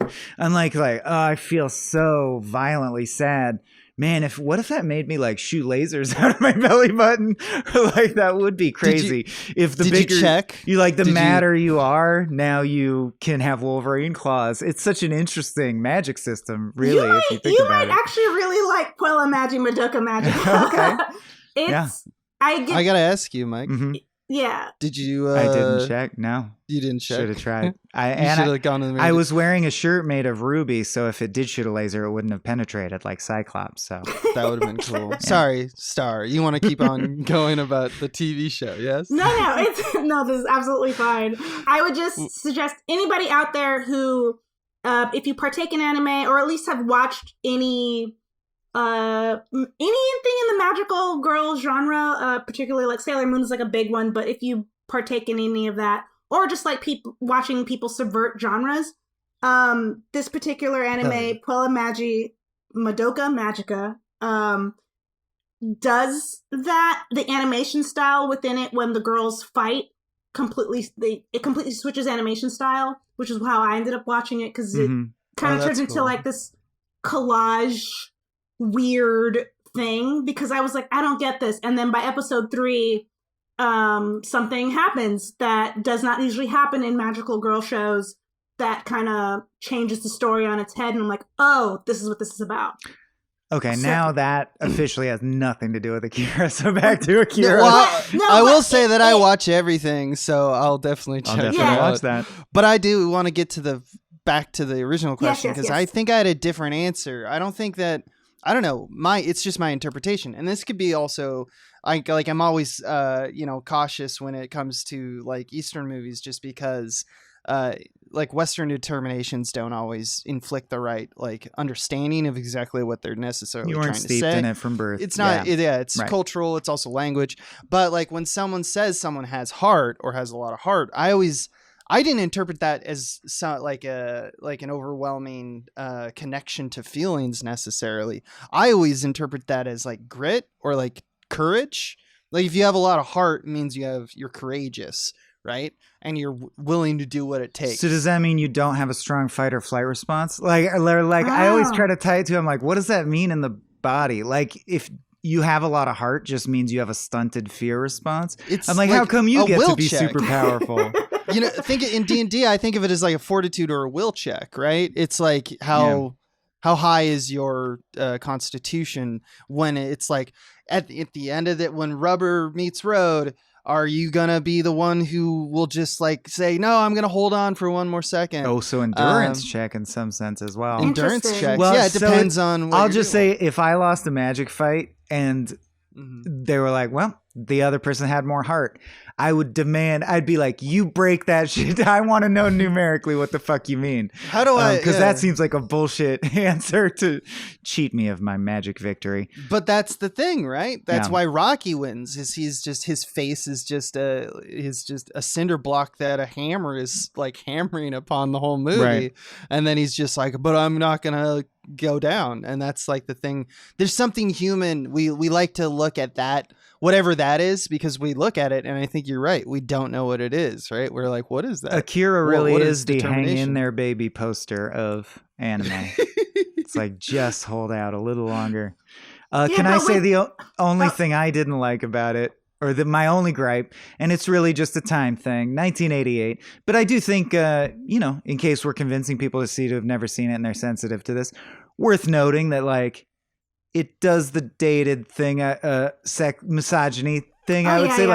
oh, I feel so violently sad. Man, what if that made me like shoot lasers out of my belly button? Like that would be crazy. If the bigger you like, the madder you are, now you can have Wolverine claws. It's such an interesting magic system, really. If you think about it, you might actually really like Quella Magi Madoka Magica. Okay. I gotta ask you, Mike. Mm-hmm. Yeah. Did you? I didn't check. No, you didn't check. Should have tried. I should have gone to the. I was wearing a shirt made of ruby, so if it did shoot a laser, it wouldn't have penetrated like Cyclops. So that would have been cool. Yeah. Sorry, Star. You want to keep on going about the TV show? Yes. No, this is absolutely fine. I would just suggest anybody out there who, if you partake in anime or at least have watched anything in the magical girl genre, particularly like Sailor Moon is like a big one, but if you partake in any of that, or just like watching people subvert genres, this particular anime, Quella Magi Madoka Magica, does that. The animation style within it when the girls fight it completely switches animation style, which is how I ended up watching it, because it kind of turns into like this collage weird thing, because I was like, I don't get this. And then by episode 3, something happens that does not usually happen in magical girl shows that kind of changes the story on its head. And I'm like, oh, this is what this is about. Okay, now that officially has nothing to do with Akira. So back to Akira. I will say that I watch everything, so I'll definitely check it out. Watch that. But I do want to get back to the original question, because I think I had a different answer. I don't think that. I don't know. It's just my interpretation, and this could be also. I'm always cautious when it comes to like Eastern movies, just because like Western determinations don't always inflict the right like understanding of exactly what they're necessarily trying to say. You weren't steeped in it from birth. It's not. It's right. Cultural. It's also language. But like when someone says someone has heart or has a lot of heart, I didn't interpret that as like an overwhelming connection to feelings necessarily. I always interpret that as like grit or like courage. Like if you have a lot of heart, it means you're courageous, right? And you're willing to do what it takes. So does that mean you don't have a strong fight or flight response? I always try to tie it to, I'm like, what does that mean in the body? Like if you have a lot of heart just means you have a stunted fear response. I'm like how come you get to be super powerful? Think in D&D, I think of it as like a fortitude or a will check, right? It's like how high is your constitution when it's like at the end of it, when rubber meets road, are you gonna be the one who will just like say, no, I'm gonna hold on for one more second? Oh, so endurance check in some sense as well. Endurance check. Well, yeah, it depends on what I'll just say if I lost a magic fight and they were like, well, the other person had more heart, I'd be like, you break that shit. I want to know numerically what the fuck you mean. How do I? Because that seems like a bullshit answer to cheat me of my magic victory. But that's the thing, right? That's why Rocky wins. His face is just a cinder block that a hammer is like hammering upon the whole movie, right. And then he's just like, but I'm not gonna go down. And that's like the thing. There's something human. We like to look at that. Whatever that is, because we look at it and I think you're right. We don't know what it is, right? We're like, what is that? Akira really is the hang in there baby poster of anime. It's like, just hold out a little longer. Can I say the only thing I didn't like about it, or my only gripe, and it's really just a time thing, 1988. But I do think, in case we're convincing people to see it who have never seen it and they're sensitive to this, worth noting that like, it does the dated thing, misogyny thing. I would say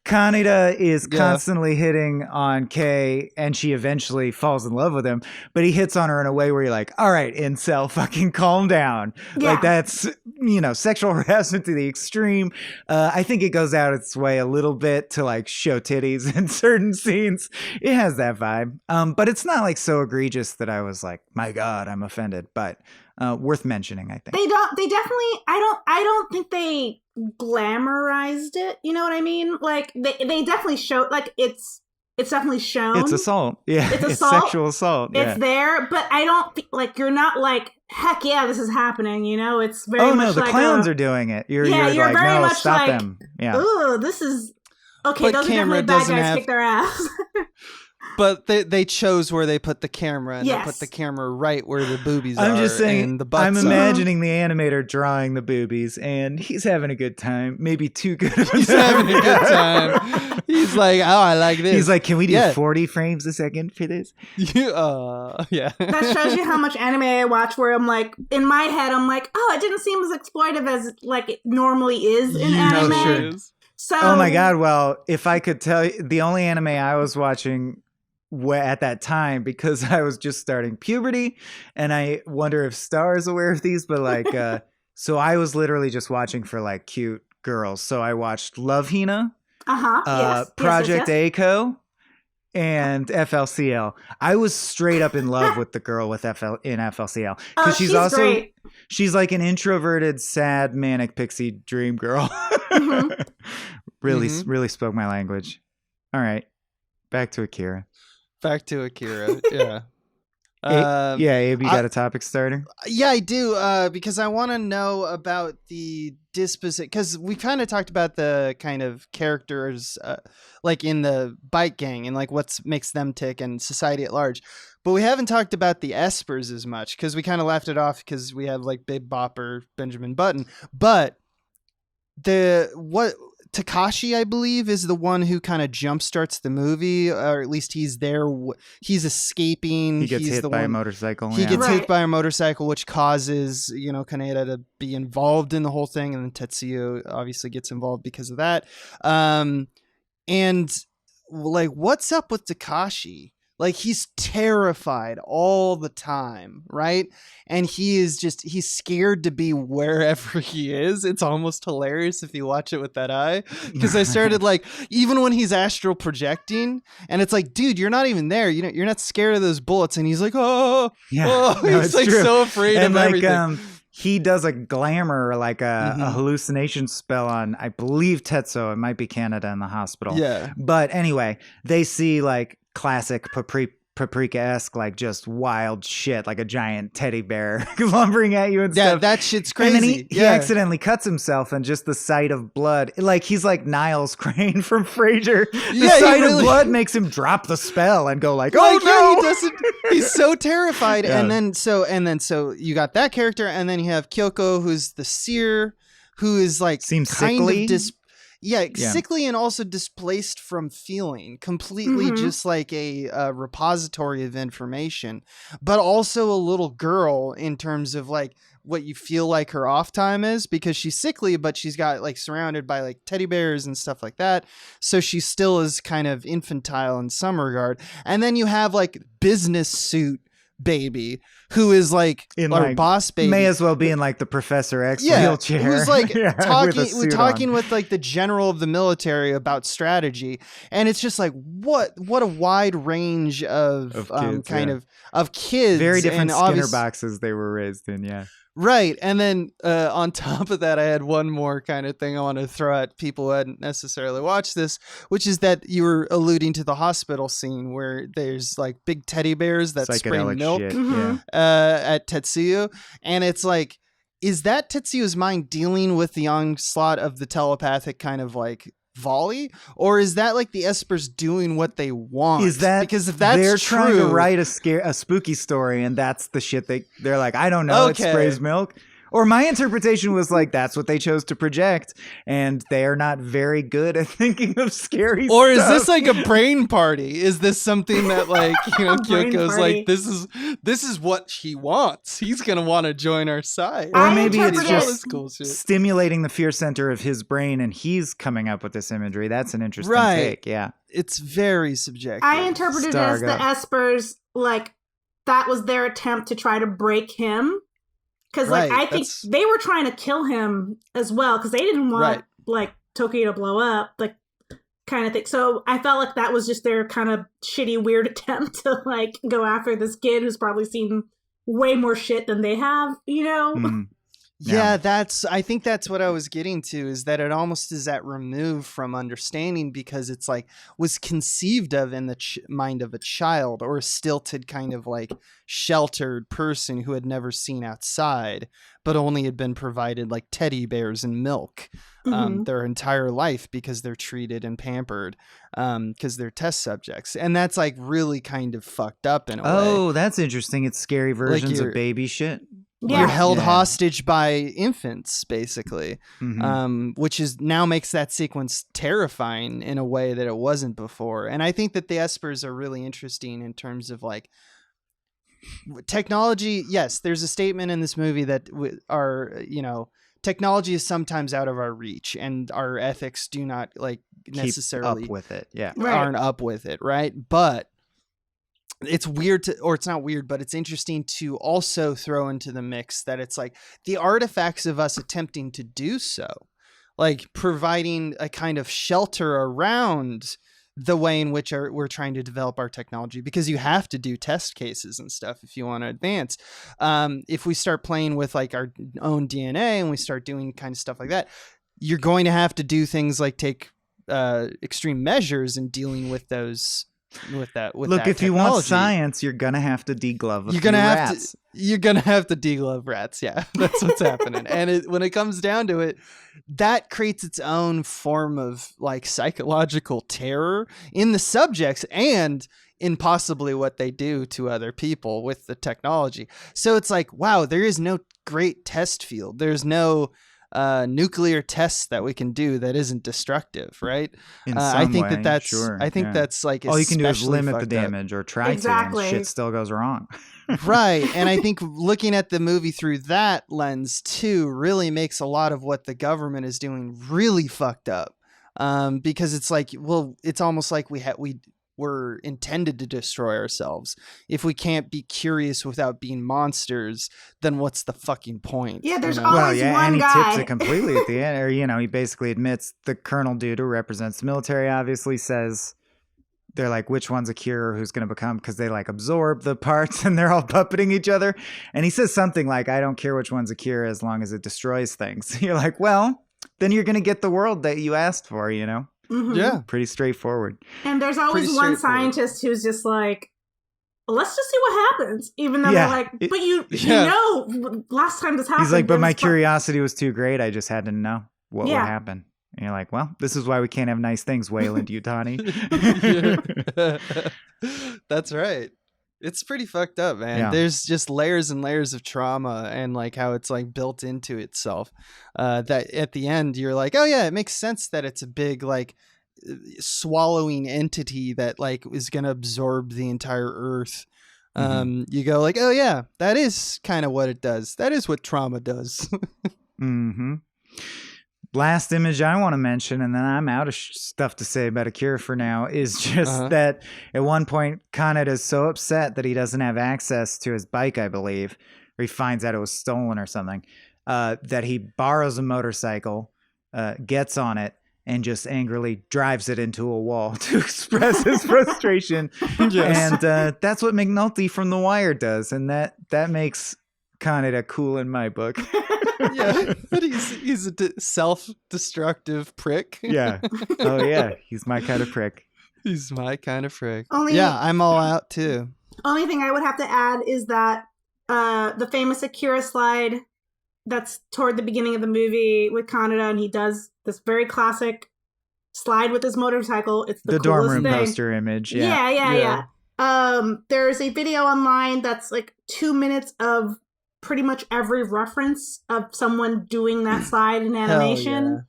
Kaneda is constantly hitting on Kei, and she eventually falls in love with him, but he hits on her in a way where you're like, all right, incel, fucking calm down. Yeah. Like, that's, sexual harassment to the extreme. I think it goes out its way a little bit to, like, show titties in certain scenes. It has that vibe. But it's not, like, so egregious that I was like, my God, I'm offended. But worth mentioning, I think. They definitely, I don't think they glamorized it. You know what I mean? Like, they definitely show, like, it's definitely shown. It's assault. Yeah. It's assault. It's sexual assault. It's there, but I don't think, like, you're not like, heck yeah, this is happening, It's very much no, the like clowns are doing it. You're very like, no, much stop like, them. Yeah. Ooh, this is... Okay, But those are camera definitely bad doesn't guys, have- kick their ass. But they chose where they put the camera, and Yes. they put the camera right where the boobies are. I'm just saying, and the butts I'm are. imagining the animator drawing the boobies, and he's having a good time. Maybe too good of a He's time. having a good time. He's like, oh, I like this. He's like, can we do Yeah. 40 frames a second for this? Yeah. That shows you how much anime I watch, where I'm like, in my head, I'm like, oh, it didn't seem as exploitive as, like, it normally is in anime. Sure. So, Oh my God. Well, if I could tell you, the only anime I was watching at that time, because I was just starting puberty, and I wonder if Star is aware of these, but like, so I was literally just watching for like cute girls. So I watched Love Hina, yes. Project yes. A-ko, and FLCL. I was straight up in love with the girl in FLCL, because she's also great. she's like an introverted, sad, manic pixie dream girl. Mhm. Really spoke my language. All right, back to Akira. Back to Akira. Yeah. Yeah, Abe, you got a topic starter? Yeah, I do, because I want to know about the disposition, because we kind of talked about the kind of characters, like in the bike gang, and like what makes them tick and society at large. But we haven't talked about the espers as much, because we kind of left it off because we have like Big Bopper, Benjamin Button. But Takashi, I believe, is the one who kind of jumpstarts the movie, or at least he's there. He's escaping. He gets he's hit the by a one, motorcycle. He yeah. gets Right. hit by a motorcycle, which causes, Kaneda to be involved in the whole thing. And then Tetsuya obviously gets involved because of that. And like, what's up with Takashi? Like, he's terrified all the time, right? And he's scared to be wherever he is. It's almost hilarious if you watch it with that eye. Because I started like, even when he's astral projecting, and it's like, dude, you're not even there. You're not scared of those bullets. And he's like, oh, Yeah. oh. No, He's it's like true. so afraid And of like, everything. he does a glamour, like a Mhm. hallucination spell on, I believe, Tetsuo. It might be Canada in the hospital. Yeah. But anyway, they see like classic Paprika-esque, like just wild shit, like a giant teddy bear lumbering at you and Yeah, stuff. that shit's And crazy. then he yeah. accidentally cuts himself, and just the sight of blood, like he's like Niles Crane from Frasier. The Yeah, he sight really- of blood makes him drop the spell and go like, Like, "Oh yeah, no!" he doesn't. He's so terrified. Yeah. And then so you got that character, and then you have Kyoko, who's the seer, who is like Seems kind sickly. of Yeah. sickly and also displaced from feeling, completely Mhm. just like a repository of information, but also a little girl in terms of like what you feel like her off time is, because she's sickly, but she's got like surrounded by like teddy bears and stuff like that. So she still is kind of infantile in some regard. And then you have like business suit baby, who is like In, our like, boss baby. May as well be in like the Professor X Yeah, wheelchair. who's like Yeah, talking with a suit talking on. with like the general of the military about strategy, and it's just like what a wide range of kids, kind yeah. of kids, Very different and Skinner boxes they were raised in. Yeah. right. And then on top of that, I had one more kind of thing I want to throw at people who hadn't necessarily watched this, which is that you were alluding to the hospital scene where there's like big teddy bears that spray Psychedelic milk shit. Mhm. Yeah. at Tetsuya, and it's like, is that Tetsuya's mind dealing with the onslaught of the telepathic kind of like volley, or is that like the espers doing what they want? Is that because if that's they're true, trying to write a spooky story, and that's the shit they're like, I don't know, Okay. it sprays milk, Or my interpretation was like, that's what they chose to project, and they are not very good at thinking of scary Or stuff. is this like a brain party? Is this something that like, Kyoko's like, this is what he wants. He's going to want to join our side. Or maybe it's just cool shit. stimulating the fear center of his brain, and he's coming up with this imagery. That's an interesting take. Yeah. It's very subjective. I interpreted it as the espers, like, that was their attempt to try to break him. Because, like, I think they were trying to kill him as well, because they didn't want, like, Tokyo to blow up, like, kind of thing. So I felt like that was just their kind of shitty, weird attempt to, like, go after this kid who's probably seen way more shit than they have, you know? Mm. Yeah, I think that's what I was getting to, is that it almost is that remove from understanding, because it's like was conceived of in the mind of a child, or a stilted kind of like sheltered person who had never seen outside, but only had been provided like teddy bears and milk their entire life, because they're treated and pampered because they're test subjects. And that's like really kind of fucked up in a way. Oh, that's interesting. It's scary versions of baby shit. Yeah. You're held hostage by infants, basically, which is now makes that sequence terrifying in a way that it wasn't before. And I think that the espers are really interesting in terms of like technology. Yes, there's a statement in this movie that technology is sometimes out of our reach, and our ethics do not like necessarily keep up with it. Yeah, aren't up with it, right? But it's weird or it's not weird, but it's interesting to also throw into the mix that it's like the artifacts of us attempting to do so, like providing a kind of shelter around the way in which we're trying to develop our technology, because you have to do test cases and stuff if you want to advance. If we start playing with like our own DNA and we start doing kind of stuff like that, you're going to have to do things like take extreme measures in dealing with those. Look, if you want science, you're gonna have to deglove rats. You're gonna have to deglove rats. Yeah, that's what's happening. And when it comes down to it, that creates its own form of like psychological terror in the subjects and in possibly what they do to other people with the technology. So it's like, wow, there is no great test field. There's no nuclear tests that we can do that isn't destructive, right? I think that's sure, I think that's like all you can do is limit the damage or try to, and shit still goes wrong. Right. And I think looking at the movie through that lens too really makes a lot of what the government is doing really fucked up, because it's like, well, it's almost like we're intended to destroy ourselves. If we can't be curious without being monsters, then what's the fucking point? Yeah, there's always one and he guy. tips it completely at the end, or he basically admits the colonel dude who represents the military obviously says they're like, which one's Akira, who's going to become, because they like absorb the parts and they're all puppeting each other. And he says something like, I don't care which one's Akira as long as it destroys things. You're like, well, then you're going to get the world that you asked for, Mm-hmm. Yeah. Pretty straightforward. And there's always one scientist who's just like, let's just see what happens. Even though they're like, but you know, last time this happened. He's like, but my curiosity was too great. I just had to know what would happen. And you're like, well, this is why we can't have nice things, Wayland Yutani. That's right. It's pretty fucked up, man. Yeah. There's just layers and layers of trauma and like how it's like built into itself. That at the end you're like, oh yeah, it makes sense that it's a big like swallowing entity that like is going to absorb the entire earth. You go like, oh yeah, that is kind of what it does. That is what trauma does. Last image I want to mention, and then I'm out of stuff to say about Akira for now, is just that at one point, Kaneda is so upset that he doesn't have access to his bike, I believe, or he finds out it was stolen or something, that he borrows a motorcycle, gets on it, and just angrily drives it into a wall to express his frustration. And that's what McNulty from The Wire does, and that makes Kaneda cool in my book. Yeah, but he's a self-destructive prick. Yeah. Oh yeah, he's my kind of prick. He's my kind of prick. I'm all out too. Only thing I would have to add is that the famous Akira slide that's toward the beginning of the movie with Kaneda, and he does this very classic slide with his motorcycle. It's the dorm coolest room thing. Poster image. Yeah. There's a video online that's like 2 minutes of pretty much every reference of someone doing that slide in animation.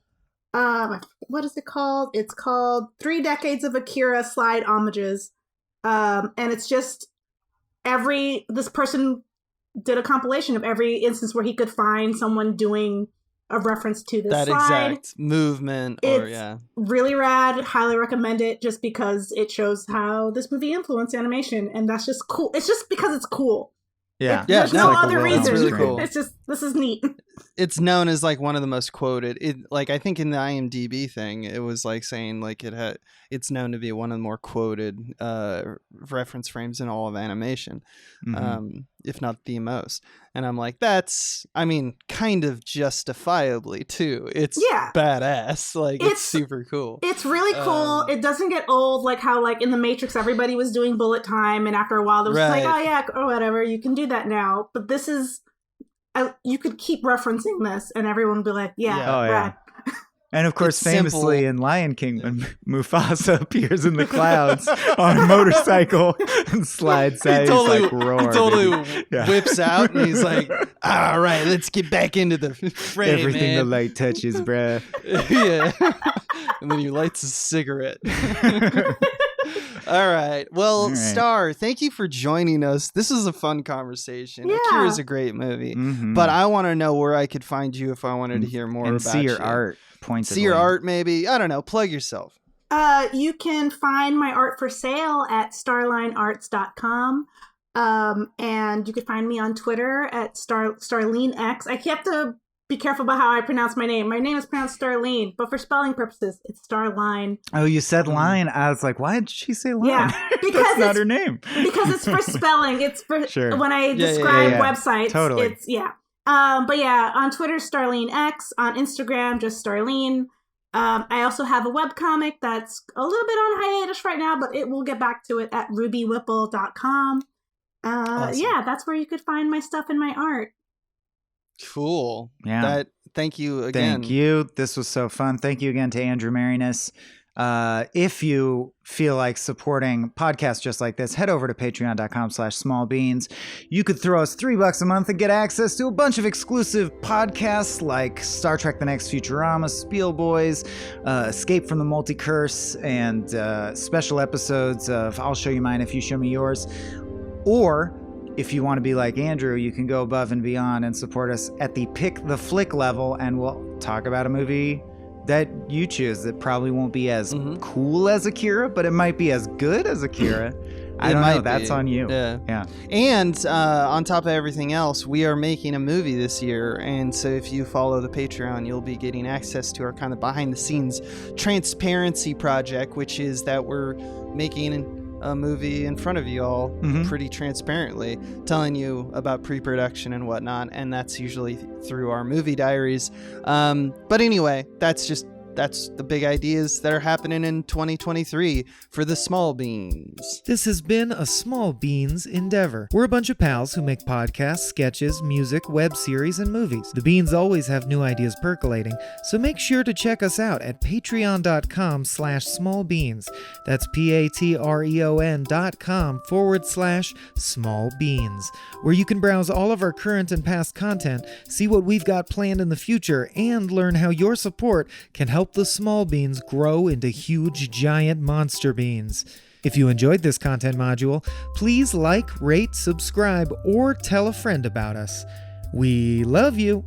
What is it called? It's called 3 Decades of Akira Slide Homages. And it's just this person did a compilation of every instance where he could find someone doing a reference to this that slide. exact movement. It's really rad. Highly recommend it just because it shows how this movie influenced animation. And that's just cool. It's just because it's cool. Yeah. There's no other reason. It's really cool. It's just, this is neat. It's known as like one of the most quoted. I think in the IMDb thing, it was like saying like it's known to be one of the more quoted reference frames in all of animation, if not the most. And I'm like, kind of justifiably too. It's badass. Like it's super cool. It's really cool. It doesn't get old like how like in the Matrix everybody was doing bullet time, and after a while there was like, oh yeah, or whatever, you can do that now. But this is. You could keep referencing this and everyone would be like, rad. And of course, famously in Lion King, when Mufasa appears in the clouds on a motorcycle and slides out, he's like, roar. He totally whips out and he's like, all right, let's get back into the frame, everything the light touches, bruh. Yeah. And then he lights a cigarette. All right. Well, Star, thank you for joining us. This was a fun conversation. Yeah. Akira's a great movie. But I want to know where I could find you if I wanted to hear more about see your art. See your art, maybe. I don't know. Plug yourself. You can find my art for sale at starlinearts.com. And you can find me on Twitter at StarlineX. I have to be careful about how I pronounce my name. My name is pronounced Starline, but for spelling purposes, it's Starline. Oh, you said line. I was like, why did she say line? Yeah, because that's not her name. Because it's for spelling. It's for when I describe websites. Totally. It's but yeah, on Twitter, StarlineX. On Instagram, just Starline. I also have a webcomic that's a little bit on hiatus right now, but it will get back to it at rubywhipple.com. Awesome. Yeah, that's where you could find my stuff and my art. Cool. Yeah. Thank you again. Thank you. This was so fun. Thank you again to Andrew Marinus. If you feel like supporting podcasts just like this, head over to patreon.com/smallbeans. You could throw us $3 a month and get access to a bunch of exclusive podcasts like Star Trek The Next Futurama, Spiel Boys, Escape from the Multicurse, and special episodes of I'll Show You Mine If You Show Me Yours. Or if you want to be like Andrew, you can go above and beyond and support us at the Pick the Flick level, and we'll talk about a movie that you choose that probably won't be as cool as Akira, but it might be as good as Akira. I don't know. That's on you. Yeah. And on top of everything else, we are making a movie this year. And so if you follow the Patreon, you'll be getting access to our kind of behind the scenes transparency project, which is that we're making a movie in front of you all pretty transparently, telling you about pre-production and whatnot, and that's usually through our movie diaries. But anyway, that's the big ideas that are happening in 2023 for the Small Beans. This has been a Small Beans endeavor. We're a bunch of pals who make podcasts, sketches, music, web series, and movies. The Beans always have new ideas percolating, so make sure to check us out at patreon.com/smallbeans. That's patreon.com/smallbeans, where you can browse all of our current and past content, see what we've got planned in the future, and learn how your support can help the small beans grow into huge, giant monster beans. If you enjoyed this content module, please like, rate, subscribe, or tell a friend about us. We love you.